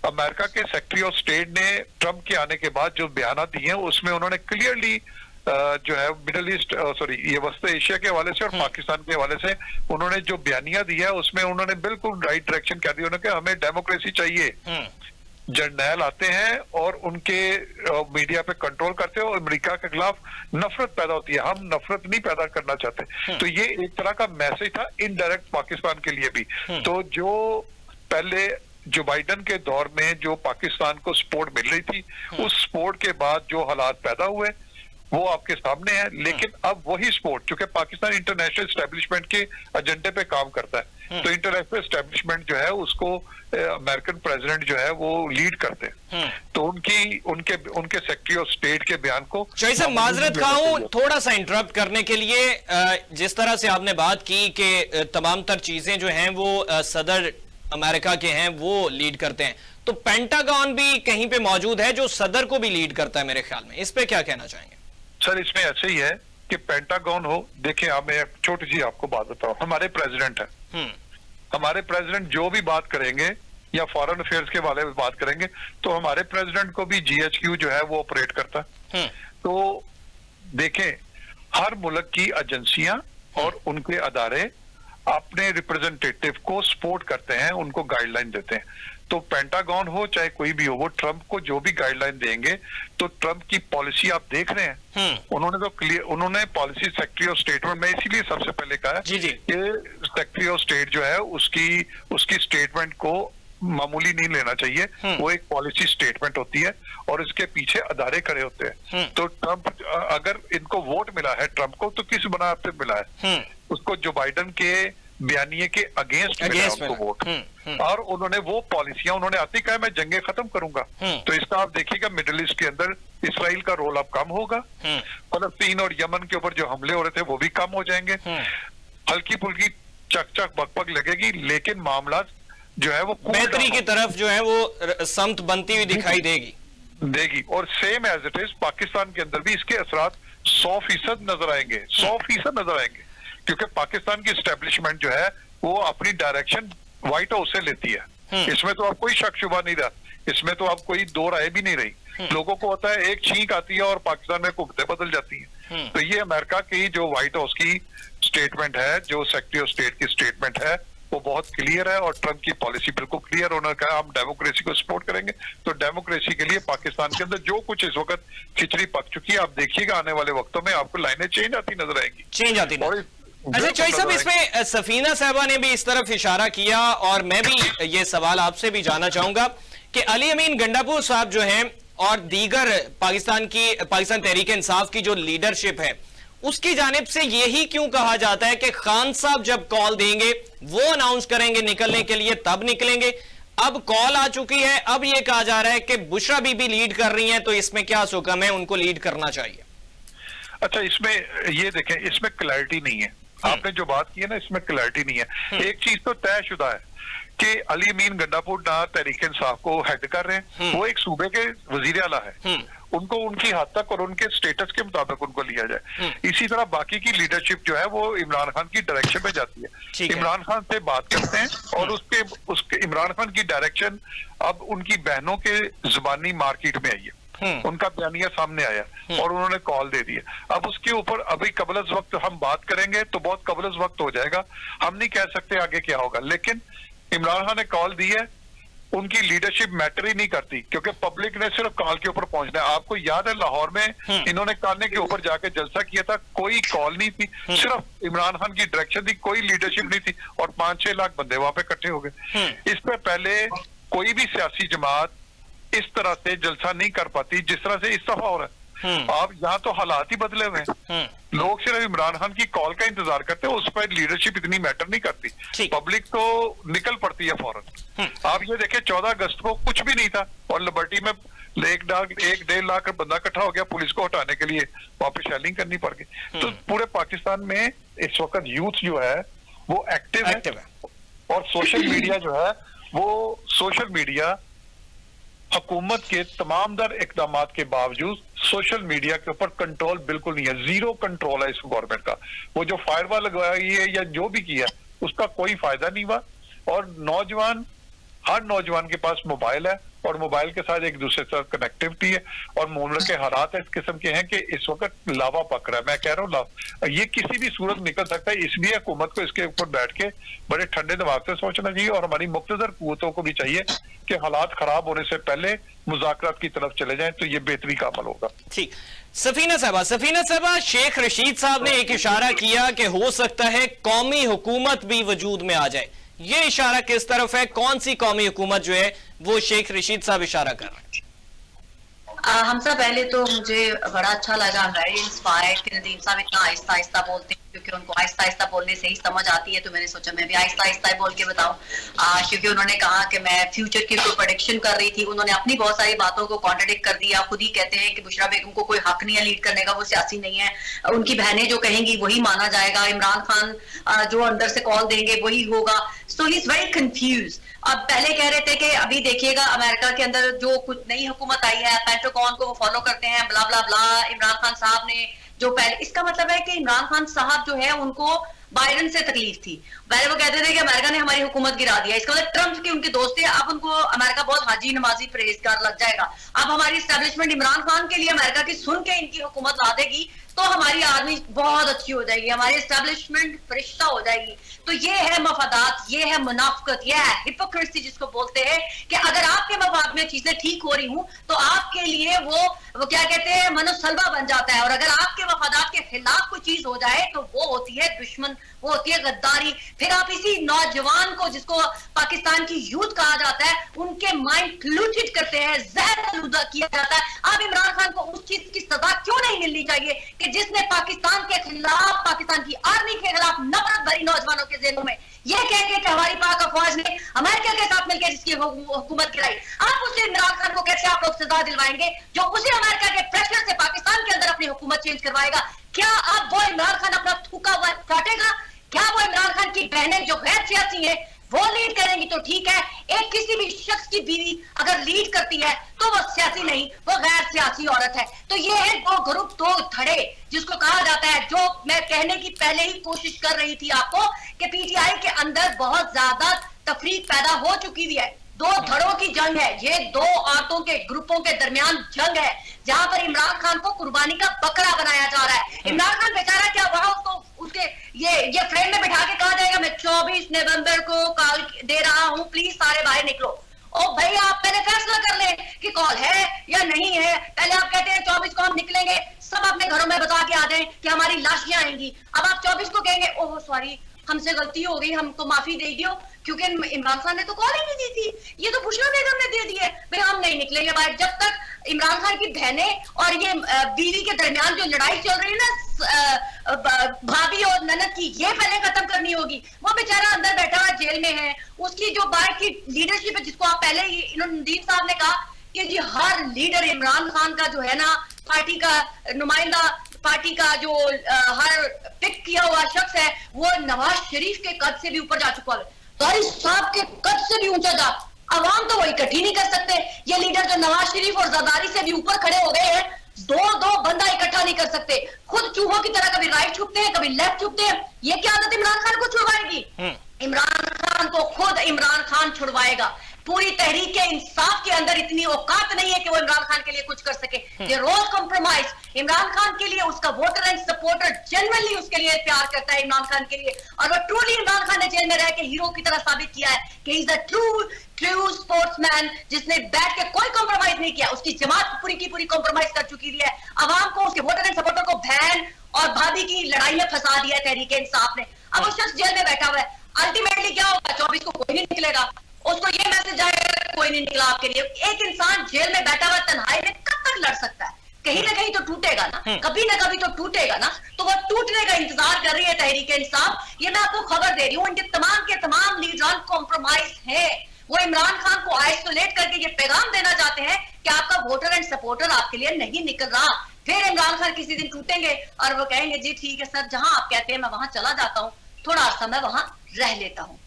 अमेरिका के सेक्रेटरी ऑफ स्टेट ने ट्रंप के आने के बाद जो बयान दिए हैं उसमें उन्होंने क्लियरली जो है मिडिल ईस्ट ये वस्त एशिया के हवाले से और पाकिस्तान के हवाले से उन्होंने जो बयानिया दिया है उसमें उन्होंने बिल्कुल राइट डायरेक्शन कह दिया। उन्होंने हमें डेमोक्रेसी चाहिए। जर्नैल आते हैं और उनके मीडिया पे कंट्रोल करते हैं और अमेरिका के खिलाफ नफरत पैदा होती है। हम नफरत नहीं पैदा करना चाहते। तो ये एक तरह का मैसेज था इनडायरेक्ट पाकिस्तान के लिए भी। तो जो पहले जो बाइडन के दौर में जो पाकिस्तान को सपोर्ट मिल रही थी, उस सपोर्ट के बाद जो हालात पैदा हुए वो आपके सामने है। लेकिन अब वही सपोर्ट, चूंकि पाकिस्तान इंटरनेशनल एस्टेब्लिशमेंट के एजेंडे पे काम करता है, तो इंटरनेशनल एस्टेब्लिशमेंट जो है उसको अमेरिकन प्रेसिडेंट जो है वो लीड करते हैं। तो उनके सेक्रेटरी ऑफ स्टेट के बयान को माजरत खाऊं थोड़ा सा इंटरप्ट करने के लिए। जिस तरह से आपने बात की कि तमाम तर चीजें जो हैं वो सदर अमेरिका के हैं वो लीड करते हैं, तो पेंटागन भी कहीं पे मौजूद है जो सदर को भी लीड करता है मेरे ख्याल में। इस पे क्या कहना चाहेंगे? सर इसमें ऐसे ही है कि पेंटागन हो, देखिए आप, मैं एक छोटी सी आपको बात बताऊं। हमारे प्रेसिडेंट है, हमारे प्रेसिडेंट जो भी बात करेंगे या फॉरेन अफेयर्स के बारे में बात करेंगे तो हमारे प्रेसिडेंट को भी GHQ जो है वो ऑपरेट करता है। तो देखें, हर मुल्क की एजेंसियां और उनके अदारे अपने रिप्रेजेंटेटिव को सपोर्ट करते हैं, उनको गाइडलाइन देते हैं। तो पेंटागन हो चाहे कोई भी हो, वो ट्रंप को जो भी गाइडलाइन देंगे तो ट्रंप की पॉलिसी आप देख रहे हैं। उन्होंने तो क्लियर, उन्होंने पॉलिसी सेक्रेटरी ऑफ स्टेट में इसीलिए सबसे पहले कहा कि सेक्रेटरी ऑफ स्टेट जो है उसकी स्टेटमेंट को मामूली नहीं लेना चाहिए। वो एक पॉलिसी स्टेटमेंट होती है और इसके पीछे अदारे खड़े होते हैं। तो ट्रंप, अगर इनको वोट मिला है ट्रंप को तो किस बना पे मिला है? उसको जो बाइडन के बयानिए के अगेंस्ट मिला उनको वोट। और उन्होंने वो पॉलिसियां उन्होंने आती कहा मैं जंगे खत्म करूंगा। तो इसका आप देखिएगा मिडिल ईस्ट के अंदर इसराइल का रोल अब कम होगा। फलस्तीन और यमन के ऊपर जो हमले हो रहे थे वो भी कम हो जाएंगे। हल्की फुल्की चक चक बकबक लगेगी, लेकिन मामला जो है वो बेहतरी की तरफ जो है वो समत बनती हुई दिखाई देगी। और same as it is Pakistan के अंदर भी इसके असरात 100% नजर आएंगे, 100% नजर आएंगे, क्योंकि पाकिस्तान की एस्टेब्लिशमेंट जो है वो अपनी डायरेक्शन व्हाइट हाउस से लेती है। इसमें तो अब कोई शक शुबा नहीं रहा, इसमें तो अब कोई दो राय भी नहीं रही। लोगों को होता है एक छींक आती है और पाकिस्तान में हुकूमतें बदल जाती हैं। तो ये अमेरिका की जो व्हाइट हाउस की स्टेटमेंट है, जो सेक्रेटरी ऑफ स्टेट की स्टेटमेंट है, वो बहुत क्लियर है और ट्रंप की पॉलिसी बिल्कुल क्लियर। उन्होंने कहा हम डेमोक्रेसी को सपोर्ट करेंगे, तो डेमोक्रेसी के लिए पाकिस्तान के अंदर जो कुछ इस वक्त खिचड़ी पक चुकी है, आप देखिएगा आने वाले वक्तों में आपको लाइनें चेंज आती नजर आएंगी, चेंज आती। अच्छा चौई साहब, इसमें सफीना साहबा ने भी इस तरफ इशारा किया और मैं भी ये सवाल आपसे भी जानना चाहूंगा कि अली अमीन गंडापुर साहब जो हैं और दीगर पाकिस्तान तहरीक इंसाफ की जो लीडरशिप है, उसकी जानिब से यही क्यों कहा जाता है कि खान साहब जब कॉल देंगे वो अनाउंस करेंगे निकलने के लिए तब निकलेंगे। अब कॉल आ चुकी है, अब ये कहा जा रहा है कि बुशरा बीबी लीड कर रही हैं, तो इसमें क्या सुकम है, उनको लीड करना चाहिए। अच्छा, इसमें ये देखें, इसमें क्लैरिटी नहीं है। आपने जो बात की है ना, इसमें क्लैरिटी नहीं है। एक चीज तो तयशुदा है कि अली अमीन गंडापुर ना तहरीक इंसाफ को हेड कर रहे हैं, वो एक सूबे के वजीर आला है, उनको उनकी हद तक और उनके स्टेटस के मुताबिक उनको लिया जाए। इसी तरह बाकी की लीडरशिप जो है वो इमरान खान की डायरेक्शन में जाती है। इमरान खान से बात करते हैं और उसके इमरान खान की डायरेक्शन अब उनकी बहनों के जुबानी मार्केट में आई है, उनका बयानिया सामने आया और उन्होंने कॉल दे दिया। अब उसके ऊपर अभी कबलज वक्त हम बात करेंगे तो बहुत कबलज वक्त हो जाएगा, हम नहीं कह सकते आगे क्या होगा। लेकिन इमरान खान ने कॉल दी है, उनकी लीडरशिप मैटर ही नहीं करती, क्योंकि पब्लिक ने सिर्फ कॉल के ऊपर पहुंचना है। आपको याद है लाहौर में इन्होंने काने के ऊपर जाके जलसा किया था, कोई कॉल नहीं थी, सिर्फ इमरान खान की डायरेक्शन थी, कोई लीडरशिप नहीं थी और 5-6 लाख बंदे वहां पे इकट्ठे हो गए। इससे पहले कोई भी सियासी जमात इस तरह से जलसा नहीं कर पाती जिस तरह से इस दफा हो रहा है। आप यहाँ तो हालात ही बदले हुए हैं, लोग सिर्फ इमरान खान की कॉल का इंतजार करते हैं, उस पर लीडरशिप इतनी मैटर नहीं करती, पब्लिक तो निकल पड़ती है फौरन। आप ये देखें 14 अगस्त को कुछ भी नहीं था और लिबर्टी में 1-1.5 लाख बंदा इकट्ठा हो गया, पुलिस को हटाने के लिए वहां पे शेलिंग करनी पड़ गई। तो पूरे पाकिस्तान में इस वक्त यूथ जो है वो एक्टिव है और सोशल मीडिया जो है वो सोशल मीडिया हुकूमत के तमाम दर इकदाम के बावजूद सोशल मीडिया के ऊपर कंट्रोल बिल्कुल नहीं है, जीरो कंट्रोल है इस गवर्नमेंट का। वो जो फायरवॉल लगवाई है या जो भी किया उसका कोई फायदा नहीं हुआ और हर नौजवान के पास मोबाइल है और मोबाइल के साथ एक दूसरे से कनेक्टिविटी है और मुल्क के हालात इस किस्म के हैं कि इस वक्त लावा पक रहा है। मैं कह रहा हूँ ये किसी भी सूरत निकल सकता है, इसलिए हुकूमत को इसके ऊपर बैठ के बड़े ठंडे दिमाग से सोचना चाहिए और हमारी मुख्तसर कुव्वतों को भी चाहिए कि हालात खराब होने से पहले मुज़ाकरात की तरफ चले जाएं, तो ये बेहतरी का अमल होगा। ठीक। सफीना साहबा, शेख रशीद साहब ने एक इशारा किया कि हो सकता है कौमी हुकूमत भी वजूद में आ जाए, ये इशारा किस तरफ है, कौन सी कौमी हुकूमत जो है वो शेख रशीद साहब इशारा कर रहे हैं? हमसा पहले तो मुझे बड़ा अच्छा लगा, वेरी इंस्पायर्ड कि नदीम साहब इतना आहिस्ता आहिस्ता बोलते हैं, क्योंकि उनको आहिस्ता आहिस्ता बोलने से ही समझ आती है। तो मैंने सोचा मैं भी आहिस्ता आहिस्ता बोल के बताऊं, क्योंकि उन्होंने कहा कि मैं फ्यूचर की कोई प्रेडिक्शन कर रही थी, उन्होंने अपनी बहुत सारी बातों को कॉन्ट्रडिक्ट कर दिया। खुद ही कहते हैं कि बुशरा बेगम को कोई हक नहीं है लीड करने का, वो सियासी नहीं है, उनकी बहनें जो कहेंगी वही माना जाएगा, इमरान खान जो अंदर से कॉल देंगे वही होगा। सो ही इज वेरी कंफ्यूज। अब पहले कह रहे थे कि अभी देखिएगा अमेरिका के अंदर जो कुछ नई हुकूमत आई है, पेंटागन को वो फॉलो करते हैं, ब्ला ब्ला ब्ला। इमरान खान साहब ने जो पहले, इसका मतलब है कि इमरान खान साहब जो है उनको बाइडन से तकलीफ थी। पहले वो कहते थे कि अमेरिका ने हमारी हुकूमत गिरा दिया, इसका मतलब ट्रंप की उनके दोस्त थे, अब उनको अमेरिका बहुत हाजी नमाजी परहेजगार लग जाएगा। अब हमारी एस्टेब्लिशमेंट इमरान खान के लिए अमेरिका की सुन के इनकी हुकूमत ला देगी तो हमारी आर्मी बहुत अच्छी हो जाएगी, हमारी एस्टेब्लिशमेंट फरिश्ता हो जाएगी। तो ये है मफादात, ये है मुनाफकत, ये है हिपोक्रेसी जिसको बोलते हैं कि अगर आपके मफाद में चीजें ठीक हो रही हूं तो आपके लिए वो क्या कहते हैं मनोसलवा बन जाता है, और अगर आपके मफादात के खिलाफ कोई चीज हो जाए तो वो होती है दुश्मन, वो होती है गद्दारी। फिर आप इसी नौजवान को जिसको पाकिस्तान की यूथ कहा जाता है उनके माइंड प्लूटेड करते हैं, जहर किया जाता है। अब इमरान खान को उस चीज की सजा क्यों नहीं मिलनी चाहिए कि जिसने पाकिस्तान के खिलाफ, पाकिस्तान की आर्मी के खिलाफ नफरत भरी नौजवानों के ज़हनों में यह कह के कि हमारी पाक अफवाज ने अमेरिका के साथ मिलकर जिसकी हुकूमत गिराई, आप उसे इमरान खान को कैसे आप लोग सजा दिलवाएंगे जो उसे अमेरिका के प्रेशर से पाकिस्तान के अंदर अपनी हुकूमत चेंज करवाएगा? क्या आप वो इमरान खान अपना थूका हुआ काटेगा क्या वो इमरान खान की बहनें जो गैर सियासी हैं वो लीड करेंगी तो ठीक है, एक किसी भी शख्स की बीवी अगर लीड करती है तो वो सियासी नहीं, वो गैर सियासी औरत है। तो ये है दो ग्रुप, दो धड़े, जिसको कहा जाता है, जो मैं कहने की पहले ही कोशिश कर रही थी आपको कि पीटीआई के अंदर बहुत ज्यादा तफरीक पैदा हो चुकी हुई है। दो धड़ों की जंग है, ये दो औरतों के ग्रुपों के दरमियान जंग है, जहां पर इमरान खान को कुर्बानी का बकरा बनाया जा रहा है। इमरान खान बेचारा क्या वहां उसको उसके ये फ्रेम में बिठा के कहा जाएगा मैं 24 नवंबर को कॉल दे रहा हूं, प्लीज सारे बाहर निकलो। ओ भाई आप पहले फैसला कर लें कि कॉल है या नहीं है। पहले आप कहते हैं 24 को हम निकलेंगे, सब अपने घरों में बता के आ जाएं कि हमारी लाशियां आएंगी। अब आप 24 को कहेंगे ओह सॉरी हमसे गलती हो गई, हमको माफी दे दियो, क्योंकि इमरान खान ने तो कॉल ही नहीं दी थी, ये तो बुशरा बेगम ने दे दी है, भाई हम नहीं निकलेंगे बाहर जब तक इमरान खान की बहनें और ये बीवी के दरमियान जो लड़ाई चल रही है ना भाभी और ननद की, ये पहले खत्म करनी होगी। वो बेचारा अंदर बैठा हुआ जेल में है, उसकी जो बाहर की लीडरशिप है, जिसको आप पहले ही इन्होंने नदीम साहब ने कहा कि जी हर लीडर इमरान खान का जो है ना, पार्टी का नुमाइंदा, पार्टी का जो हर पिक किया हुआ शख्स है, वो नवाज शरीफ के कद से भी ऊपर जा चुका है, कारी साहब के कद से भी ऊंचा जा। अवाम तो वो इकट्ठी नहीं कर सकते, ये लीडर जो नवाज शरीफ और जरदारी से भी ऊपर खड़े हो गए हैं, दो बंदा इकट्ठा नहीं कर सकते, खुद चूहों की तरह कभी राइट छुपते हैं कभी लेफ्ट छुपते हैं। ये क्या आदत इमरान खान को छुड़वाएगी? इमरान खान को खुद इमरान खान छुड़वाएगा। पूरी तहरीक इंसाफ के अंदर इतनी औकात नहीं है कि वो इमरान खान के लिए कुछ कर सके। ये रोज कॉम्प्रोमाइज इमरान खान के लिए, उसका वोटर एंड सपोर्टर जनरली उसके लिए प्यार करता है इमरान खान के लिए, और वो ट्रूली इमरान खान ने जेल में रह के हीरो की तरह साबित किया है कि he is a true sportsman, जिसने बैठ के कोई कॉम्प्रोमाइज नहीं किया। उसकी जमात पूरी की पूरी कॉम्प्रोमाइज कर चुकी है, अवाम को, उसके वोटर एंड सपोर्टर को बहन और भाभी की लड़ाई में फंसा दिया है तहरीक इंसाफ ने। अब वो शख्स जेल में बैठा हुआ है, अल्टीमेटली क्या होगा? 24 को कोई नहीं निकलेगा, उसको ये मैसेज आएगा कोई नहीं निकला आपके लिए। एक इंसान जेल में बैठा हुआ तन्हाई में कब तक लड़ सकता है? कहीं ना कहीं तो टूटेगा ना, कभी ना कभी तो टूटेगा ना। तो वो टूटने का इंतजार कर रही है तहरीक इंसाफ। ये मैं आपको खबर दे रही हूँ, इनके तमाम के तमाम लीडरान कॉम्प्रोमाइज हैं। वो इमरान खान को आइसोलेट करके ये पैगाम देना चाहते हैं कि आपका वोटर एंड सपोर्टर आपके लिए नहीं निकल रहा। फिर इमरान खान किसी दिन टूटेंगे और वो कहेंगे जी ठीक है सर, जहां आप कहते हैं मैं वहां चला जाता हूँ, थोड़ा अर्सा मैं वहां रह लेता हूँ।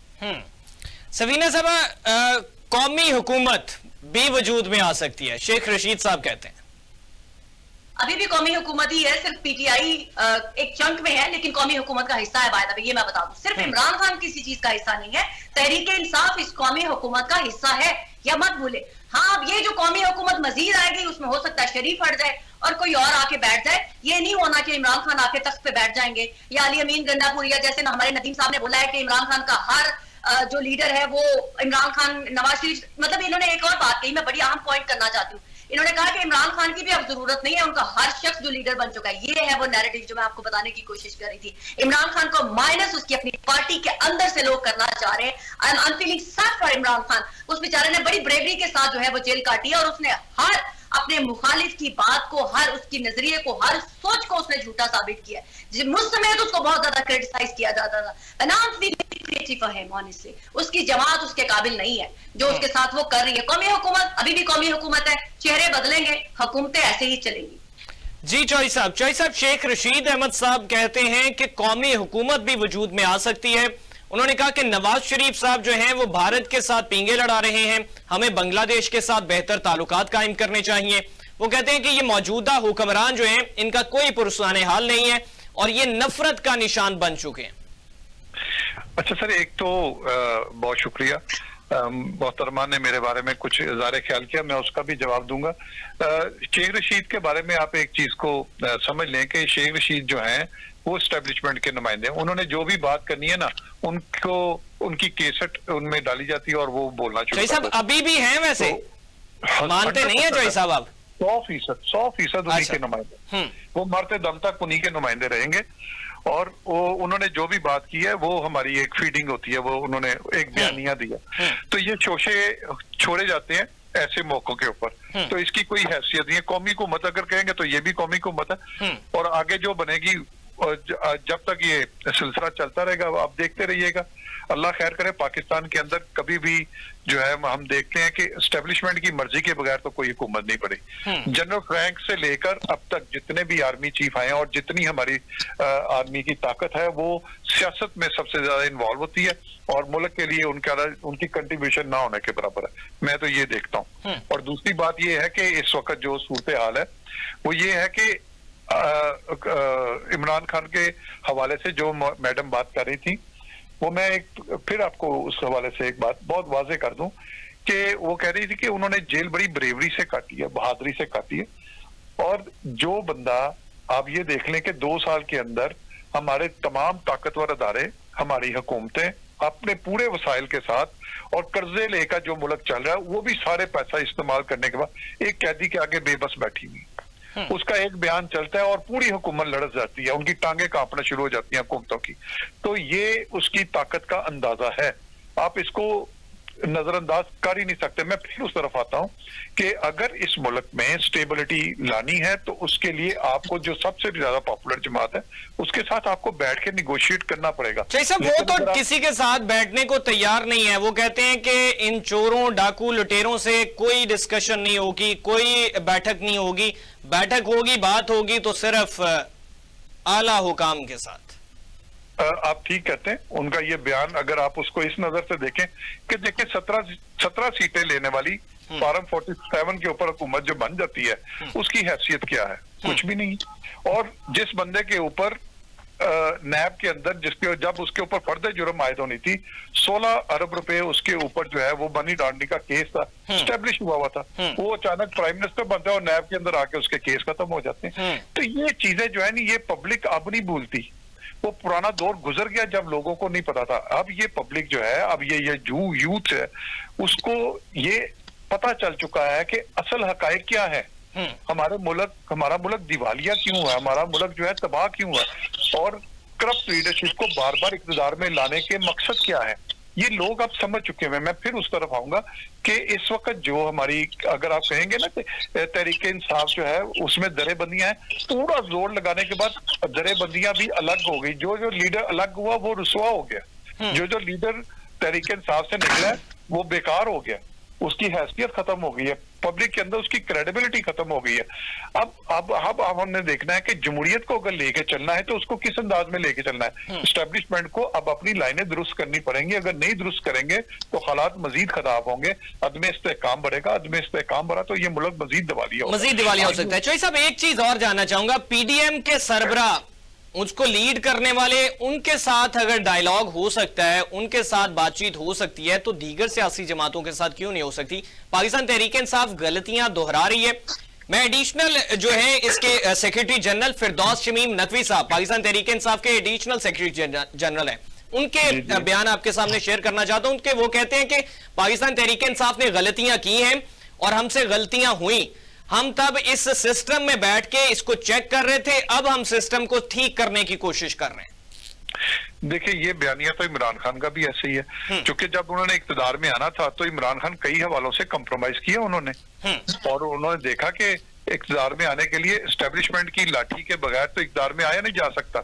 सवीना साहब, कौमी हुकूमत भी वजूद में आ सकती है, शेख रशीद साहब कहते हैं। अभी भी कौमी हुकूमत ही है, सिर्फ पीटीआई एक चंक में है, लेकिन कौमी हुकूमत का हिस्सा है। बाय द वे ये मैं बता दूं, सिर्फ इमरान खान किसी चीज का हिस्सा नहीं है, तहरीक इंसाफ इस कौमी हुकूमत का हिस्सा है, या मत भूले। हाँ, अब ये जो कौमी हुकूमत मजीद आएगी उसमें हो सकता है शरीफ हट जाए और कोई और आके बैठ जाए। ये नहीं होना कि इमरान खान आके तख्त पे बैठ जाएंगे, या अली अमीन गंडापुरिया जैसे हमारे नदीम साहब ने बोला है कि इमरान खान का हर जो लीडर है वो इमरान खान, नवाज शरीफ, मतलब इन्होंने एक और बात कही, मैं बड़ी अहम पॉइंट करना चाहती हूँ। इन्होंने कहा कि इमरान खान की भी अब जरूरत नहीं है, उनका हर शख्स जो लीडर बन चुका है। ये है वो नैरेटिव जो मैं आपको बताने की कोशिश कर रही थी। इमरान खान को माइनस उसकी अपनी पार्टी के अंदर से लोग करना चाह रहे हैं। I am feeling sad for Imran Khan. उस बेचारे ने बड़ी ब्रेवरी के साथ जो है वो जेल काटी है, और उसने हर अपने मुखालिफ की बात को, हर उसकी नजरिए को, हर सोच को उसने झूठा साबित किया। मुझ समेत उसको बहुत ज्यादा क्रिटिसाइज किया जाता था। Honestly, उसकी जमात उसके काबिल नहीं है जो उसके साथ वो कर रही है। कौमी हुकूमत अभी भी कौमी हुकूमत है, चेहरे बदलेंगे, हुकूमतें ऐसे ही चलेंगी। जी चौई साहब, शेख रशीद अहमद साहब कहते हैं कि कौमी हुकूमत भी वजूद में आ सकती है। उन्होंने कहा कि नवाज शरीफ साहब जो हैं वो भारत के साथ पींगे लड़ा रहे हैं, हमें बांग्लादेश के साथ बेहतर ताल्लुकात कायम करने चाहिए। वो कहते हैं कि ये मौजूदा हुक्मरान जो हैं इनका कोई पुरसाने हाल नहीं है और ये नफरत का निशान बन चुके हैं। अच्छा सर, एक तो बहुत शुक्रिया, मोहतरमा ने मेरे बारे में कुछ इज़हार ख्याल किया, मैं उसका भी जवाब दूंगा। शेख रशीद के बारे में आप एक चीज को समझ लें कि शेख रशीद जो हैं वो एस्टेब्लिशमेंट के नुमाइंदे हैं। उन्होंने जो भी बात करनी है ना, उनको उनकी केसट उनमें डाली जाती है और वो बोलना शुरू करते हैं। अभी भी हैं वैसे तो, मानते नहीं है जोई साहब आप? 100% उन्हीं के नुमाइंदे, वो मरते दम तक उन्हीं के नुमाइंदे रहेंगे। और वो उन्होंने जो भी बात की है वो हमारी एक फीडिंग होती है, वो उन्होंने एक बयानिया दिया। तो ये शोशे छोड़े जाते हैं ऐसे मौकों के ऊपर, तो इसकी कोई हैसियत नहीं है। कौमी हुकूमत अगर कहेंगे तो ये भी कौमी हुकूमत है, और आगे जो बनेगी जब तक ये सिलसिला चलता रहेगा आप देखते रहिएगा। अल्लाह खैर करे, पाकिस्तान के अंदर कभी भी जो है हम देखते हैं कि एस्टेब्लिशमेंट की मर्जी के बगैर तो कोई हुकूमत नहीं पड़ी। जनरल फ्रैंक से लेकर अब तक जितने भी आर्मी चीफ आए हैं और जितनी हमारी आर्मी की ताकत है वो सियासत में सबसे ज्यादा इन्वॉल्व होती है और मुल्क के लिए उनकी कंट्रीब्यूशन ना होने के बराबर है, मैं तो ये देखता हूँ। और दूसरी बात ये है कि इस वक्त जो सूरत हाल है वो ये है कि इमरान खान के हवाले से जो मैडम बात कर रही थी वो मैं फिर आपको उस हवाले से एक बात बहुत वाजे कर दूं कि वो कह रही थी कि उन्होंने जेल बड़ी ब्रेवरी से काटी है, बहादुरी से काटी है। और जो बंदा आप ये देख लें कि 2 साल के अंदर हमारे तमाम ताकतवर अदारे, हमारी हुकूमतें अपने पूरे वसाइल के साथ और कर्जे लेकर जो मुल्क चल रहा है वो भी सारे पैसा इस्तेमाल करने के बाद एक कैदी के आगे बेबस बैठी हुई, उसका एक बयान चलता है और पूरी हुकूमत लड़क जाती है, उनकी टांगे कांपना शुरू हो जाती हैं हुकूमतों की। तो ये उसकी ताकत का अंदाजा है, आप इसको नजरअंदाज कर ही नहीं सकते। मैं फिर उस तरफ आता हूं कि अगर इस मुल्क में स्टेबिलिटी लानी है तो उसके लिए आपको जो सबसे ज्यादा पॉपुलर जमात है उसके साथ आपको बैठ के निगोशिएट करना पड़ेगा। साहब वो तो किसी के साथ बैठने को तैयार नहीं है, वो कहते हैं कि इन चोरों, डाकू, लुटेरों से कोई डिस्कशन नहीं होगी, कोई बैठक नहीं होगी, बैठक होगी, बात होगी तो सिर्फ आला हुकाम के साथ। आप ठीक कहते हैं, उनका ये बयान अगर आप उसको इस नजर से देखें कि देखिए 17 सीटें लेने वाली फार्म 47 के ऊपर हुकूमत जो बन जाती है उसकी हैसियत क्या है, कुछ भी नहीं। और जिस बंदे के ऊपर नैब के अंदर जिसके जब उसके ऊपर फर्द जुर्म आयद होनी थी 16 अरब रुपए उसके ऊपर जो है वो मनी लॉन्ड्रिंग का केस था, स्टैब्लिश हुआ था, वो अचानक प्राइम मिनिस्टर बनता है और नैब के अंदर आके उसके केस खत्म हो जाते हैं। तो ये चीजें जो है ना ये पब्लिक अब नहीं भूलती, वो पुराना दौर गुजर गया जब लोगों को नहीं पता था। अब ये पब्लिक जो है, अब ये यूथ है, उसको ये पता चल चुका है कि असल हकायक क्या है, हमारा मुल्क दिवालिया क्यों है, हमारा मुल्क जो है तबाह क्यों है और करप्ट लीडरशिप को बार बार इक़्तिदार में लाने के मकसद क्या है, ये लोग अब समझ चुके हैं। मैं फिर उस तरफ आऊंगा कि इस वक्त जो हमारी, अगर आप कहेंगे ना कि तहरीक इंसाफ जो है उसमें दरेबंदियां हैं, पूरा जोर लगाने के बाद दरेबंदियां भी अलग हो गई, जो लीडर अलग हुआ वो रुसवा हो गया, जो लीडर तहरीक इंसाफ से निकला है वो बेकार हो गया, उसकी हैसियत खत्म हो गई है, पब्लिक के अंदर उसकी क्रेडिबिलिटी खत्म हो गई है। अब हमने देखना है कि जमहूरियत को अगर लेके चलना है तो उसको किस अंदाज में लेके चलना है। एस्टेब्लिशमेंट को अब अपनी लाइनें दुरुस्त करनी पड़ेंगी, अगर नहीं दुरुस्त करेंगे तो हालात मजीद खराब होंगे, अदम इस्तेहकाम बढ़ेगा, अदम इस्तेहकाम बढ़ा तो ये मुल्क मजीद दिवालिया हो सकता है। चौधरी साहब एक चीज और जानना चाहूंगा, पीडीएम के सरबराह उसको लीड करने वाले, उनके साथ अगर डायलॉग हो सकता है, उनके साथ बातचीत हो सकती है तो दीगर सियासी जमातों के साथ क्यों नहीं हो सकती? पाकिस्तान तहरीक इंसाफ गलतियां दोहरा रही है। मैं एडिशनल जो है इसके सेक्रेटरी जनरल फिरदौस शमीम नकवी साहब, पाकिस्तान तहरीक इंसाफ के एडिशनल सेक्रेटरी जनरल है, उनके बयान आपके सामने शेयर करना चाहता हूं। उनके वो कहते हैं कि पाकिस्तान तहरीक इंसाफ ने गलतियां की हैं और हमसे गलतियां हुई, हम तब इस सिस्टम में बैठ के इसको चेक कर रहे थे, अब हम सिस्टम को ठीक करने की कोशिश कर रहे हैं। देखिए ये बयानिया तो इमरान खान का भी ऐसे ही है, क्योंकि जब उन्होंने इक़्तिदार में आना था तो इमरान खान कई हवालों से कंप्रोमाइज किया उन्होंने, और उन्होंने देखा कि इक़्तिदार में आने के लिए एस्टेब्लिशमेंट की लाठी के बगैर तो इक़्तिदार में आया नहीं जा सकता।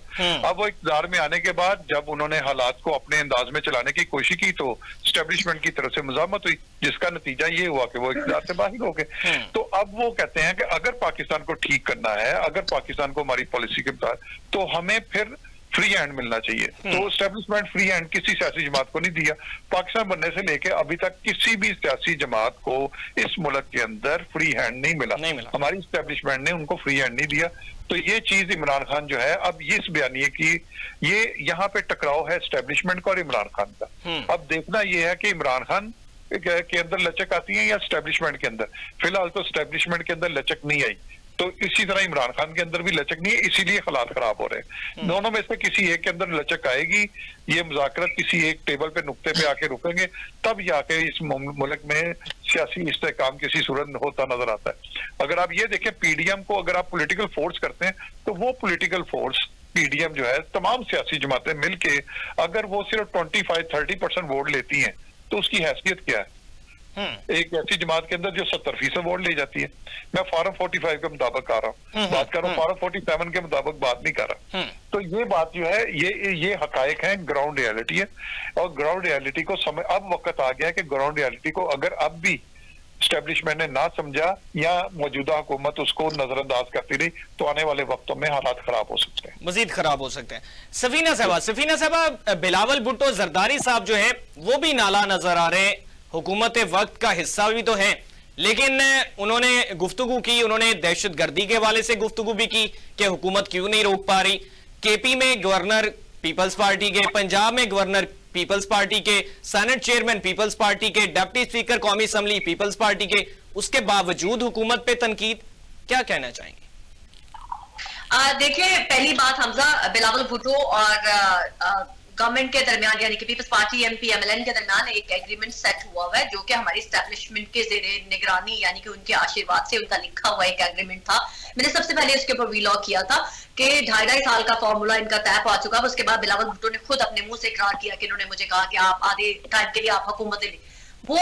अब वो इक़्तिदार में आने के बाद जब उन्होंने हालात को अपने अंदाज में चलाने की कोशिश की तो एस्टेब्लिशमेंट की तरफ से मुज़ाहमत हुई, जिसका नतीजा ये हुआ कि वो इक़्तिदार से बाहर हो गए। तो अब वो कहते हैं कि अगर पाकिस्तान को ठीक करना है, अगर पाकिस्तान को हमारी पॉलिसी के मुताबिक, तो हमें फिर फ्री हैंड मिलना चाहिए। तो एस्टेब्लिशमेंट फ्री हैंड किसी सियासी जमात को नहीं दिया। पाकिस्तान बनने से लेके अभी तक किसी भी सियासी जमात को इस मुल्क के अंदर फ्री हैंड नहीं मिला। हमारी एस्टेब्लिशमेंट ने उनको फ्री हैंड नहीं दिया। तो ये चीज इमरान खान जो है, अब ये इस बयानिए की ये यहाँ पे टकराव है एस्टेब्लिशमेंट का और इमरान खान का। अब देखना ये है कि इमरान खान के अंदर लचक आती है या एस्टेब्लिशमेंट के अंदर। फिलहाल तो एस्टेब्लिशमेंट के अंदर लचक नहीं आई, तो इसी तरह इमरान खान के अंदर भी लचक नहीं है, इसीलिए हालात खराब हो रहे हैं। दोनों में से किसी एक के अंदर लचक आएगी, ये मुज़ाकरत किसी एक टेबल पे नुक्ते पे आके रुकेंगे, तब जाके इस मुल्क में सियासी इस्तेहकाम किसी सूरत में होता नजर आता है। अगर आप ये देखें पीडीएम को अगर आप पॉलिटिकल फोर्स करते हैं तो वो पॉलिटिकल फोर्स पीडीएम जो है, तमाम सियासी जमातें मिलके अगर वो सिर्फ 25-30% वोट लेती हैं तो उसकी हैसियत क्या है? एक ऐसी जमात के अंदर जो 70% वोट ले जाती है। मैं फॉर्म 45 के मुताबिक आ रहा हूँ, बात कर रहा हूँ फॉर्म 47 के मुताबिक बात नहीं कर रहा। तो ये बात जो है ये हकायक है, ग्राउंड रियलिटी है। और ग्राउंड रियलिटी को अब वक्त आ गया है कि ग्राउंड रियलिटी को अगर अब भी एस्टेब्लिशमेंट ने ना समझा या मौजूदा हुकूमत उसको नजरअंदाज करती रही तो आने वाले वक्तों में हालात खराब हो सकते हैं, मजीद खराब हो सकते हैं। सफीना साहबा, बिलावल भुट्टो जरदारी साहब जो है वो भी नाला नजर आ रहे हैं, हुकूमत वक्त का हिस्सा भी तो है, लेकिन उन्होंने गुफ्तगू की, उन्होंने दहशतगर्दी के हवाले से गुफ्तगू भी की कि हुकूमत क्यों नहीं रोक पा रही। केपी में गवर्नर पीपल्स पार्टी के, पंजाब में गवर्नर पीपल्स पार्टी के, सेनेट चेयरमैन पीपल्स पार्टी के, डिप्टी स्पीकर कौमी असम्बली पीपल्स पार्टी के, उसके बावजूद हुकूमत पे तनकीद, क्या कहना चाहेंगे? देखिए, पहली बात हमजा, बिलावल भुट्टो और गवर्नमेंट के दरमियान यानी कि पीपल्स पार्टी एमपी एमएलएन के दरमियान एक एग्रीमेंट सेट हुआ हुआ है जो कि हमारी एस्टैब्लिशमेंट के ज़ेरे निगरानी यानी कि उनके आशीर्वाद से उनका लिखा हुआ एक एग्रीमेंट था। मैंने सबसे पहले उसके ऊपर वीलॉग किया था कि 2.5 साल का फॉर्मूला इनका तय पा चुका है। उसके बाद बिलावल भुट्टो ने खुद अपने मुंह से इकरार किया कि इन्होंने मुझे कहा कि आप आधे टाइम के लिए आप हुकूमत ले, वो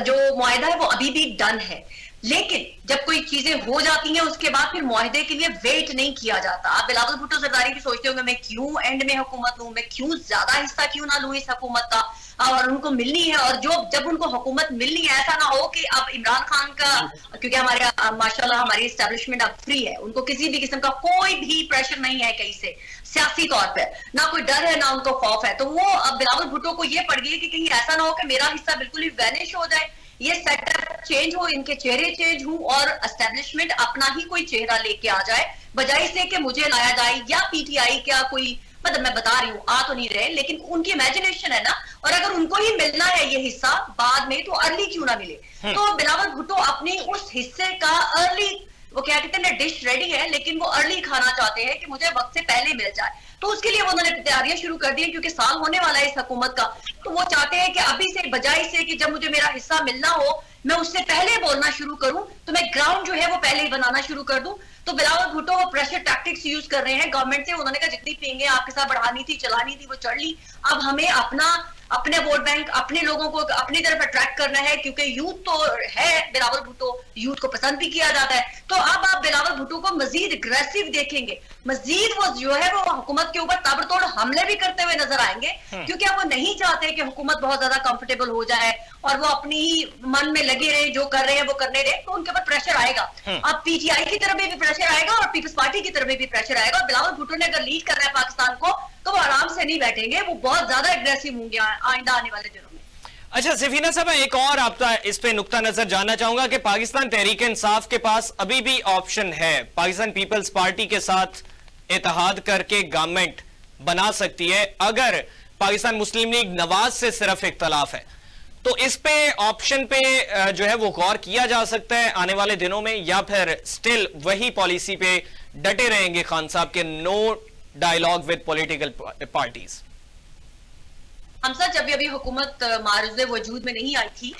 जो मुआहदा है वो अभी भी डन है। लेकिन जब कोई चीजें हो जाती हैं उसके बाद फिर मुआहदे के लिए वेट नहीं किया जाता। आप बिलावल भुट्टो जरदारी भी सोचते होंगे मैं क्यों एंड में हुकूमत लूं, मैं क्यों ज्यादा हिस्सा क्यों ना लूं इस हुकूमत का, और उनको मिलनी है। और जो जब उनको हुकूमत मिलनी है, ऐसा ना हो कि अब इमरान खान का, क्योंकि हमारे माशाल्लाह हमारी एस्टैब्लिशमेंट अब फ्री है, उनको किसी भी किस्म का कोई भी प्रेशर नहीं है कहीं से सियासी तौर पर, ना कोई डर है ना उनको खौफ है। तो वो अब बिलावल भुट्टो को ये पड़ गई कि कहीं ऐसा ना हो कि मेरा हिस्सा बिल्कुल ही वैनिश हो जाए, ये सेटअप चेंज हो, इनके चेहरे चेंज हो और एस्टेब्लिशमेंट अपना ही कोई चेहरा लेके आ जाए, बजाय से कि मुझे लाया जाए या पीटीआई क्या कोई, मतलब मैं बता रही हूँ आ तो नहीं रहे लेकिन उनकी इमेजिनेशन है ना, और अगर उनको ही मिलना है ये हिस्सा बाद में तो अर्ली क्यों ना मिले। तो बिलावल भुट्टो अपनी उस हिस्से का अर्ली, वो क्या कहते हैं, डिश रेडी है लेकिन वो अर्ली खाना चाहते हैं कि मुझे वक्त से पहले मिल जाए। तो उसके लिए उन्होंने तैयारियां शुरू कर दी क्योंकि साल होने वाला है इस हुकूमत का। तो वो चाहते हैं कि अभी से, बजाय से कि जब मुझे मेरा हिस्सा मिलना हो मैं उससे पहले बोलना शुरू करूं, तो मैं ग्राउंड जो है वो पहले ही बनाना शुरू कर दूं। तो बिलावल भुट्टो वो प्रेशर टैक्टिक्स यूज कर रहे हैं गवर्नमेंट से। उन्होंने कहा जितनी पीएंगे आपके साथ बढ़ानी थी, चलानी थी, वो चढ़ ली। अब हमें अपने वोट बैंक, अपने लोगों को अपनी तरफ अट्रैक्ट करना है क्योंकि यूथ तो है, बिलावल भुट्टो यूथ को पसंद भी किया जाता है। तो अब आप बिलावल भुट्टो को मजीद अग्रेसिव देखेंगे, मजीद वो जो है वो हुकूमत के ऊपर ताबड़तोड़ हमले भी करते हुए नजर आएंगे क्योंकि अब वो नहीं चाहते कि हुकूमत बहुत ज्यादा कंफर्टेबल हो जाए और वो अपनी ही मन में लगे रहे, जो कर रहे हैं वो करने रहे। तो उनके ऊपर प्रेशर आएगा। अब पीटीआई की तरफ भी प्रेशर आएगा और पीपल्स पार्टी की तरफ भी प्रेशर आएगा। और बिलावल भुट्टो ने अगर लीड कर रहा है पाकिस्तान को तो वो आराम से नहीं बैठेंगे, वो बहुत ज्यादा एग्रेसिव होंगे आइंदा आने वाले दिनों में। अच्छा सफीना साहब, एक और आपका इस पे नुक्ता नजर जानना चाहूंगा कि पाकिस्तान तहरीक इंसाफ के पास अभी भी ऑप्शन है, पाकिस्तान पीपल्स पार्टी के साथ इत्तेहाद करके गवर्नमेंट बना सकती है अगर पाकिस्तान मुस्लिम लीग नवाज से सिर्फ इख्तलाफ है। तो इस पे ऑप्शन पे जो है वो गौर किया जा सकता है आने वाले दिनों में, या फिर स्टिल वही पॉलिसी पे डटे रहेंगे खान साहब के no dialogue with political parties? हमसा, जब अभी हुकूमत मारूज़े वजूद में नहीं आई थी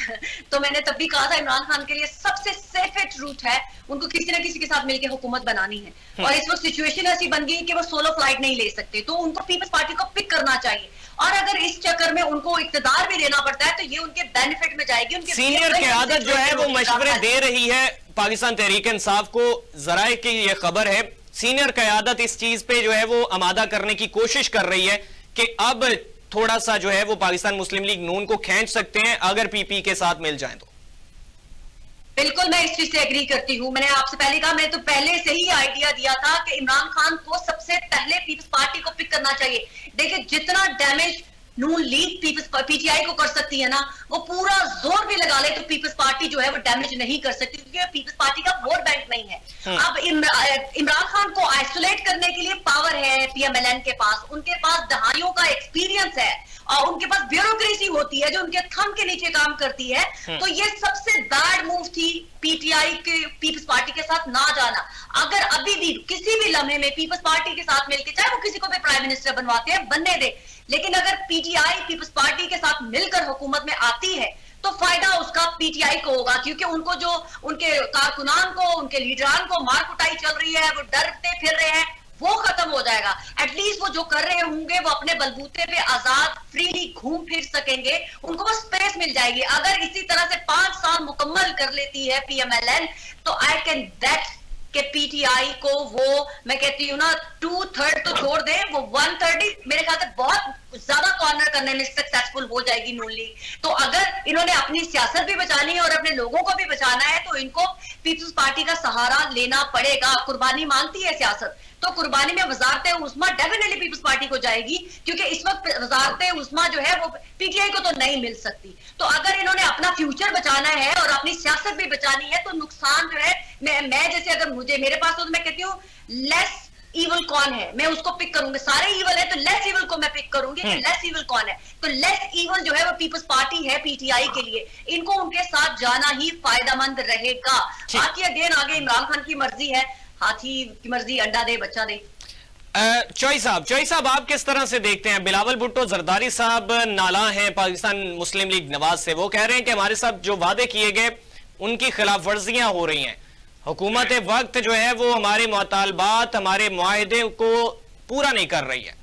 तो मैंने तब भी कहा था इमरान खान के लिए सबसे सेफेस्ट रूट है उनको किसी ना किसी के साथ मिलकर हुकूमत बनानी है। और इस वक्त सिचुएशन ऐसी बन गई कि वो सोलो फ्लाइट नहीं ले सकते, तो उनको पीपल्स पार्टी को पिक करना चाहिए। और अगर इस चक्कर में उनको इक्तदार भी देना पड़ता है तो ये उनके बेनिफिट में जाएगी। उनके सीनियर क़यादत जो है वो मशवरे दे रही है पाकिस्तान तहरीक इंसाफ को, जराए की ये खबर है, सीनियर क़यादत इस चीज पे जो है वो आमादा करने की कोशिश कर रही है कि अब थोड़ा सा जो है वो पाकिस्तान मुस्लिम लीग नून को खींच सकते हैं अगर पीपी के साथ मिल जाए तो। बिल्कुल मैं इस चीज से एग्री करती हूँ। मैंने आपसे पहले कहा, मैंने तो पहले से ही आइडिया दिया था कि इमरान खान को सबसे पहले पीपल्स पार्टी को पिक करना चाहिए। देखिए जितना डैमेज नून लीग पीटीआई को कर सकती है ना, वो पूरा जोर भी लगा ले तो पीपल्स पार्टी जो है वो डैमेज नहीं कर सकती क्योंकि पीपल्स पार्टी का वोट बैंक नहीं है। अब इमरान खान को आइसोलेट करने के लिए पावर है पीएमएलएन के पास, उनके पास दहाइयों का एक्सपीरियंस है और उनके पास ब्यूरोक्रेसी होती है जो उनके थंब के नीचे काम करती है। तो ये सबसे बैड मूव थी पीटीआई के पीपल्स पार्टी के साथ ना जाना। अगर अभी भी किसी भी लम्हे में पीपल्स पार्टी के साथ मिलकर, चाहे वो किसी को भी प्राइम मिनिस्टर बनवाते हैं, बनने दे, लेकिन अगर पीटीआई पीपल्स पार्टी के साथ मिलकर हुकूमत में आती है तो फायदा उसका पीटीआई को होगा क्योंकि उनको जो उनके कारकुनान को, उनके लीडरान को मार कुटाई चल रही है, वो डरते फिर रहे हैं, वो खत्म हो जाएगा। एटलीस्ट वो जो कर रहे होंगे वो अपने बलबूते पे आजाद फ्रीली घूम फिर सकेंगे, उनको वो स्पेस मिल जाएगी। अगर इसी तरह से 5 साल मुकम्मल कर लेती है PMLN, तो आई कैन दैट के PTI को वो मैं कहती हूँ ना 2/3 तो छोड़ दे, वो 1/3 मेरे ख्याल से बहुत ज्यादा कॉर्नर करने में सक्सेसफुल हो जाएगी नून लीग। तो अगर इन्होंने अपनी सियासत भी बचानी है और अपने लोगों को भी बचाना है तो इनको पीपल्स पार्टी का सहारा लेना पड़ेगा। कुर्बानी मांगती है सियासत, तो कुर्बानी में वजारत उस्मा डेफिनेटली पीपल्स पार्टी को जाएगी, क्योंकि इस वक्त वजारत उस्मा जो है वो PTI को तो नहीं मिल सकती। तो अगर इन्होंने अपना फ्यूचर बचाना है और अपनी सियासत भी बचानी है तो नुकसान जो है, मैं जैसे अगर मेरे पास तो मैं कहती हूँ लेस ईवल कौन है, मैं उसको पिक करूंगी। सारे ईवल है तो लेस ईवल को मैं पिक करूंगी कि लेस ईवल कौन है। तो लेस ईवल जो है वो पीपल्स पार्टी है PTI के लिए, इनको उनके साथ जाना ही फायदेमंद रहेगा। बाकी अगेन आगे इमरान खान की मर्जी है, हाथी की मर्जी अंडा दे बच्चा दे। चौई साहब आप किस तरह से देखते हैं? बिलावल भुट्टो जरदारी साहब नाला हैं पाकिस्तान मुस्लिम लीग नवाज से, वो कह रहे हैं कि हमारे साथ जो वादे किए गए उनकी खिलाफ वर्जियां हो रही हैं, हुकूमत वक्त जो है वो हमारे मुतालबात हमारे मुआहदे को पूरा नहीं कर रही है,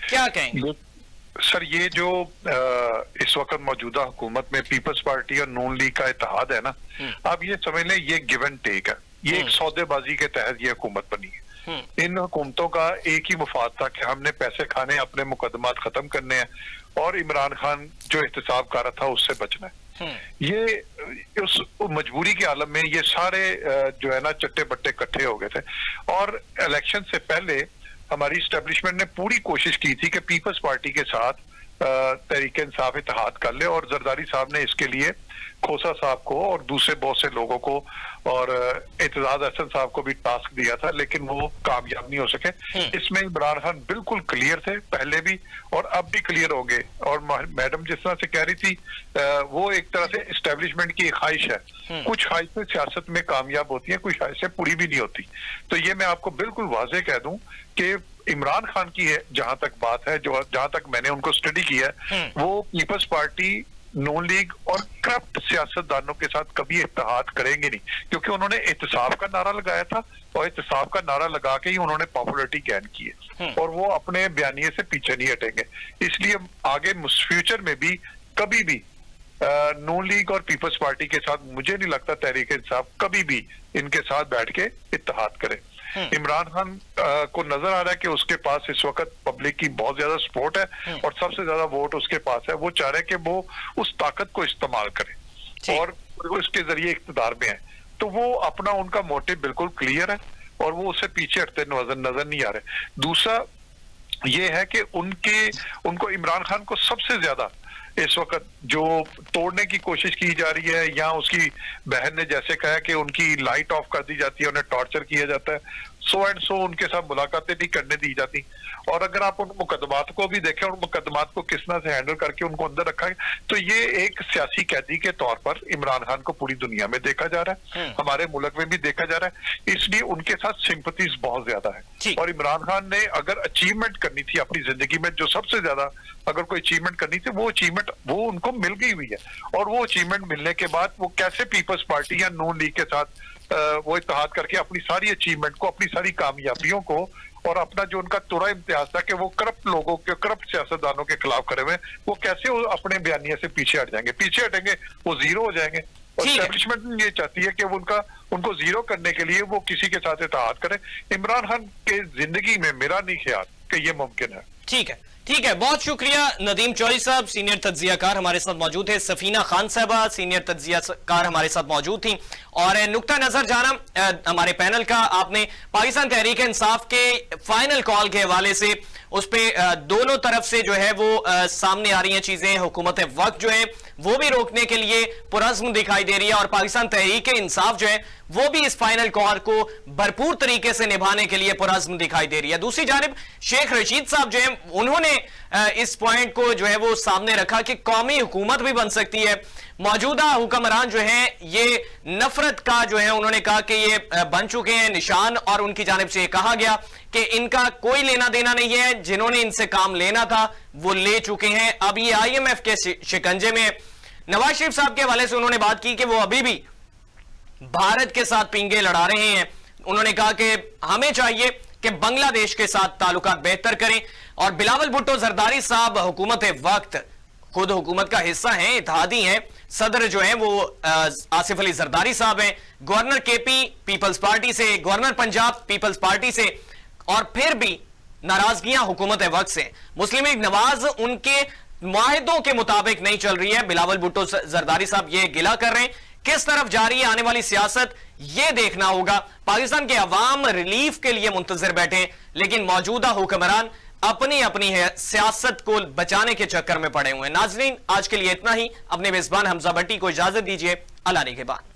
क्या कहेंगे? सर ये जो इस वक्त मौजूदा हुकूमत में पीपल्स पार्टी और नून लीग का इत्तेहाद है ना, आप ये समझ लें ये गिव एंड टेक है, ये एक सौदेबाजी के तहत ये हुकूमत बनी है। इन हुकूमतों का एक ही मुफाद था कि हमने पैसे खाने, अपने मुकदमात खत्म करने हैं और इमरान खान जो एहतसाब कर रहा था उससे बचना है। ये उस मजबूरी के आलम में ये सारे जो है ना चट्टे बट्टे इकट्ठे हो गए थे और इलेक्शन से पहले हमारी एस्टेब्लिशमेंट ने पूरी कोशिश की थी कि पीपल्स पार्टी के साथ तहरीक इंसाफ इत्तेहाद कर ले और जरदारी साहब ने इसके लिए खोसा साहब को और दूसरे बहुत से लोगों को और एतजाज हसन साहब को भी टास्क दिया था, लेकिन वो कामयाब नहीं हो सके। इसमें इमरान खान बिल्कुल क्लियर थे पहले भी और अब भी क्लियर हो गए। और मैडम जिस तरह से कह रही थी वो एक तरह से एस्टेब्लिशमेंट की ख्वाहिश है। कुछ ख्वाहिशें सियासत में कामयाब होती हैं, कुछ ख्वाहिशें पूरी भी नहीं होती। तो ये मैं आपको बिल्कुल वाजे कह दूं कि इमरान खान की है जहां तक बात है, जो जहां तक मैंने उनको स्टडी किया है, वो पीपल्स पार्टी नून लीग और करप्ट सियासतदानों के साथ कभी इत्तेहाद करेंगे नहीं, क्योंकि उन्होंने एहतसाब का नारा लगाया था और एहतसाब का नारा लगा के ही उन्होंने पॉपुलैरिटी गेन की है और वो अपने बयानिए से पीछे नहीं हटेंगे। इसलिए आगे फ्यूचर में भी कभी भी नून लीग और पीपल्स पार्टी के साथ मुझे नहीं लगता तहरीक इंसाफ कभी भी इनके साथ बैठ के इत्तेहाद करे। इमरान खान को नजर आ रहा है कि उसके पास इस वक्त पब्लिक की बहुत ज्यादा सपोर्ट है और सबसे ज्यादा वोट उसके पास है। वो चाह रहे हैं कि वो उस ताकत को इस्तेमाल करे और उसके जरिए इख्तिदार में है। तो वो अपना उनका मोटिव बिल्कुल क्लियर है और वो उससे पीछे हटते नजर नहीं आ रहे। दूसरा ये है कि उनको इमरान खान को सबसे ज्यादा इस वक्त जो तोड़ने की कोशिश की जा रही है, या उसकी बहन ने जैसे कहा कि उनकी लाइट ऑफ कर दी जाती है, उन्हें टॉर्चर किया जाता है, सो एंड सो उनके साथ मुलाकातें नहीं करने दी जाती। और अगर आप उन मुकदमात को भी देखें, उन मुकदमात को किस तरह से हैंडल करके उनको अंदर रखा है, तो ये एक सियासी कैदी के तौर पर इमरान खान को पूरी दुनिया में देखा जा रहा है, हमारे मुल्क में भी देखा जा रहा है। इसलिए उनके साथ सिंपैथीज बहुत ज्यादा है। और इमरान खान ने अगर अचीवमेंट करनी थी अपनी जिंदगी में, जो सबसे ज्यादा अगर कोई अचीवमेंट करनी थी, वो अचीवमेंट वो उनको मिल गई हुई है। और वो अचीवमेंट मिलने के बाद वो कैसे पीपल्स पार्टी या नून लीग के साथ वो इत्तेहाद करके अपनी सारी अचीवमेंट को, अपनी सारी कामयाबियों को और अपना जो उनका तुरा इम्तियाज था कि वो करप्ट लोगों के, करप्ट सियासतदानों के खिलाफ करे हुए, वो कैसे वो अपने बयानिया से पीछे हट जाएंगे, पीछे हटेंगे, वो जीरो हो जाएंगे। और एस्टेब्लिशमेंट ये चाहती है कि वो उनको जीरो करने के लिए वो किसी के साथ इत्तेहाद करे। इमरान खान के जिंदगी में मेरा नहीं ख्याल कि ये मुमकिन है। ठीक है, बहुत शुक्रिया नदीम चौई साहब, सीनियर तज्जियाकार हमारे साथ मौजूद है। सफीना खान साहबा सीनियर तज्जियाकार हमारे साथ मौजूद थी। और नुक्ता नजर जाना हमारे पैनल का, आपने पाकिस्तान तहरीक इंसाफ के फाइनल कॉल के हवाले से उस पर दोनों तरफ से जो है वो सामने आ रही हैं चीजें। हुकूमत वक्त जो है वो भी रोकने के लिए पुरज़्म दिखाई दे रही है और पाकिस्तान तहरीक इंसाफ जो है वो भी इस फाइनल कॉल को भरपूर तरीके से निभाने के लिए पुरज़्म दिखाई दे रही है। दूसरी जानिब शेख रशीद साहब जो है उन्होंने इस पॉइंट को जो है वो सामने रखा कि कौमी हुकूमत भी बन सकती है। मौजूदा हुक्मरान जो है ये नफरत का जो है उन्होंने कहा कि ये बन चुके हैं निशान, और उनकी जानिब से कहा गया कि इनका कोई लेना देना नहीं है, जिन्होंने इनसे काम लेना था वो ले चुके हैं। अब ये IMF के शिकंजे में। नवाज शरीफ साहब के हवाले से उन्होंने बात की कि वो अभी भी भारत के साथ पिंगे लड़ा रहे हैं। उन्होंने कहा कि हमें चाहिए कि बांग्लादेश के साथ ताल्लुकात बेहतर करें। और बिलावल भुट्टो जरदारी साहब हुकूमत वक्त खुद हुकूमत का हिस्सा हैं, इत्तेहादी हैं। सदर जो हैं वो आसिफ अली जरदारी साहब हैं, गवर्नर केपी पीपल्स पार्टी से, गवर्नर पंजाब पीपल्स पार्टी से, और फिर भी नाराजगियां हुकूमत वक्त से। मुस्लिम लीग नवाज उनके मुआहिदों के मुताबिक नहीं चल रही है। बिलावल भुट्टो जरदारी साहब ये गिला कर रहे हैं। किस तरफ जा रही है आने वाली सियासत, यह देखना होगा। पाकिस्तान के अवाम रिलीफ के लिए मुंतजर बैठे, लेकिन मौजूदा हुक्मरान अपनी अपनी सियासत को बचाने के चक्कर में पड़े हुए हैं। नाजरीन, आज के लिए इतना ही। अपने मेजबान हमजा भट्टी को इजाजत दीजिए। अल्लाह निगहबान।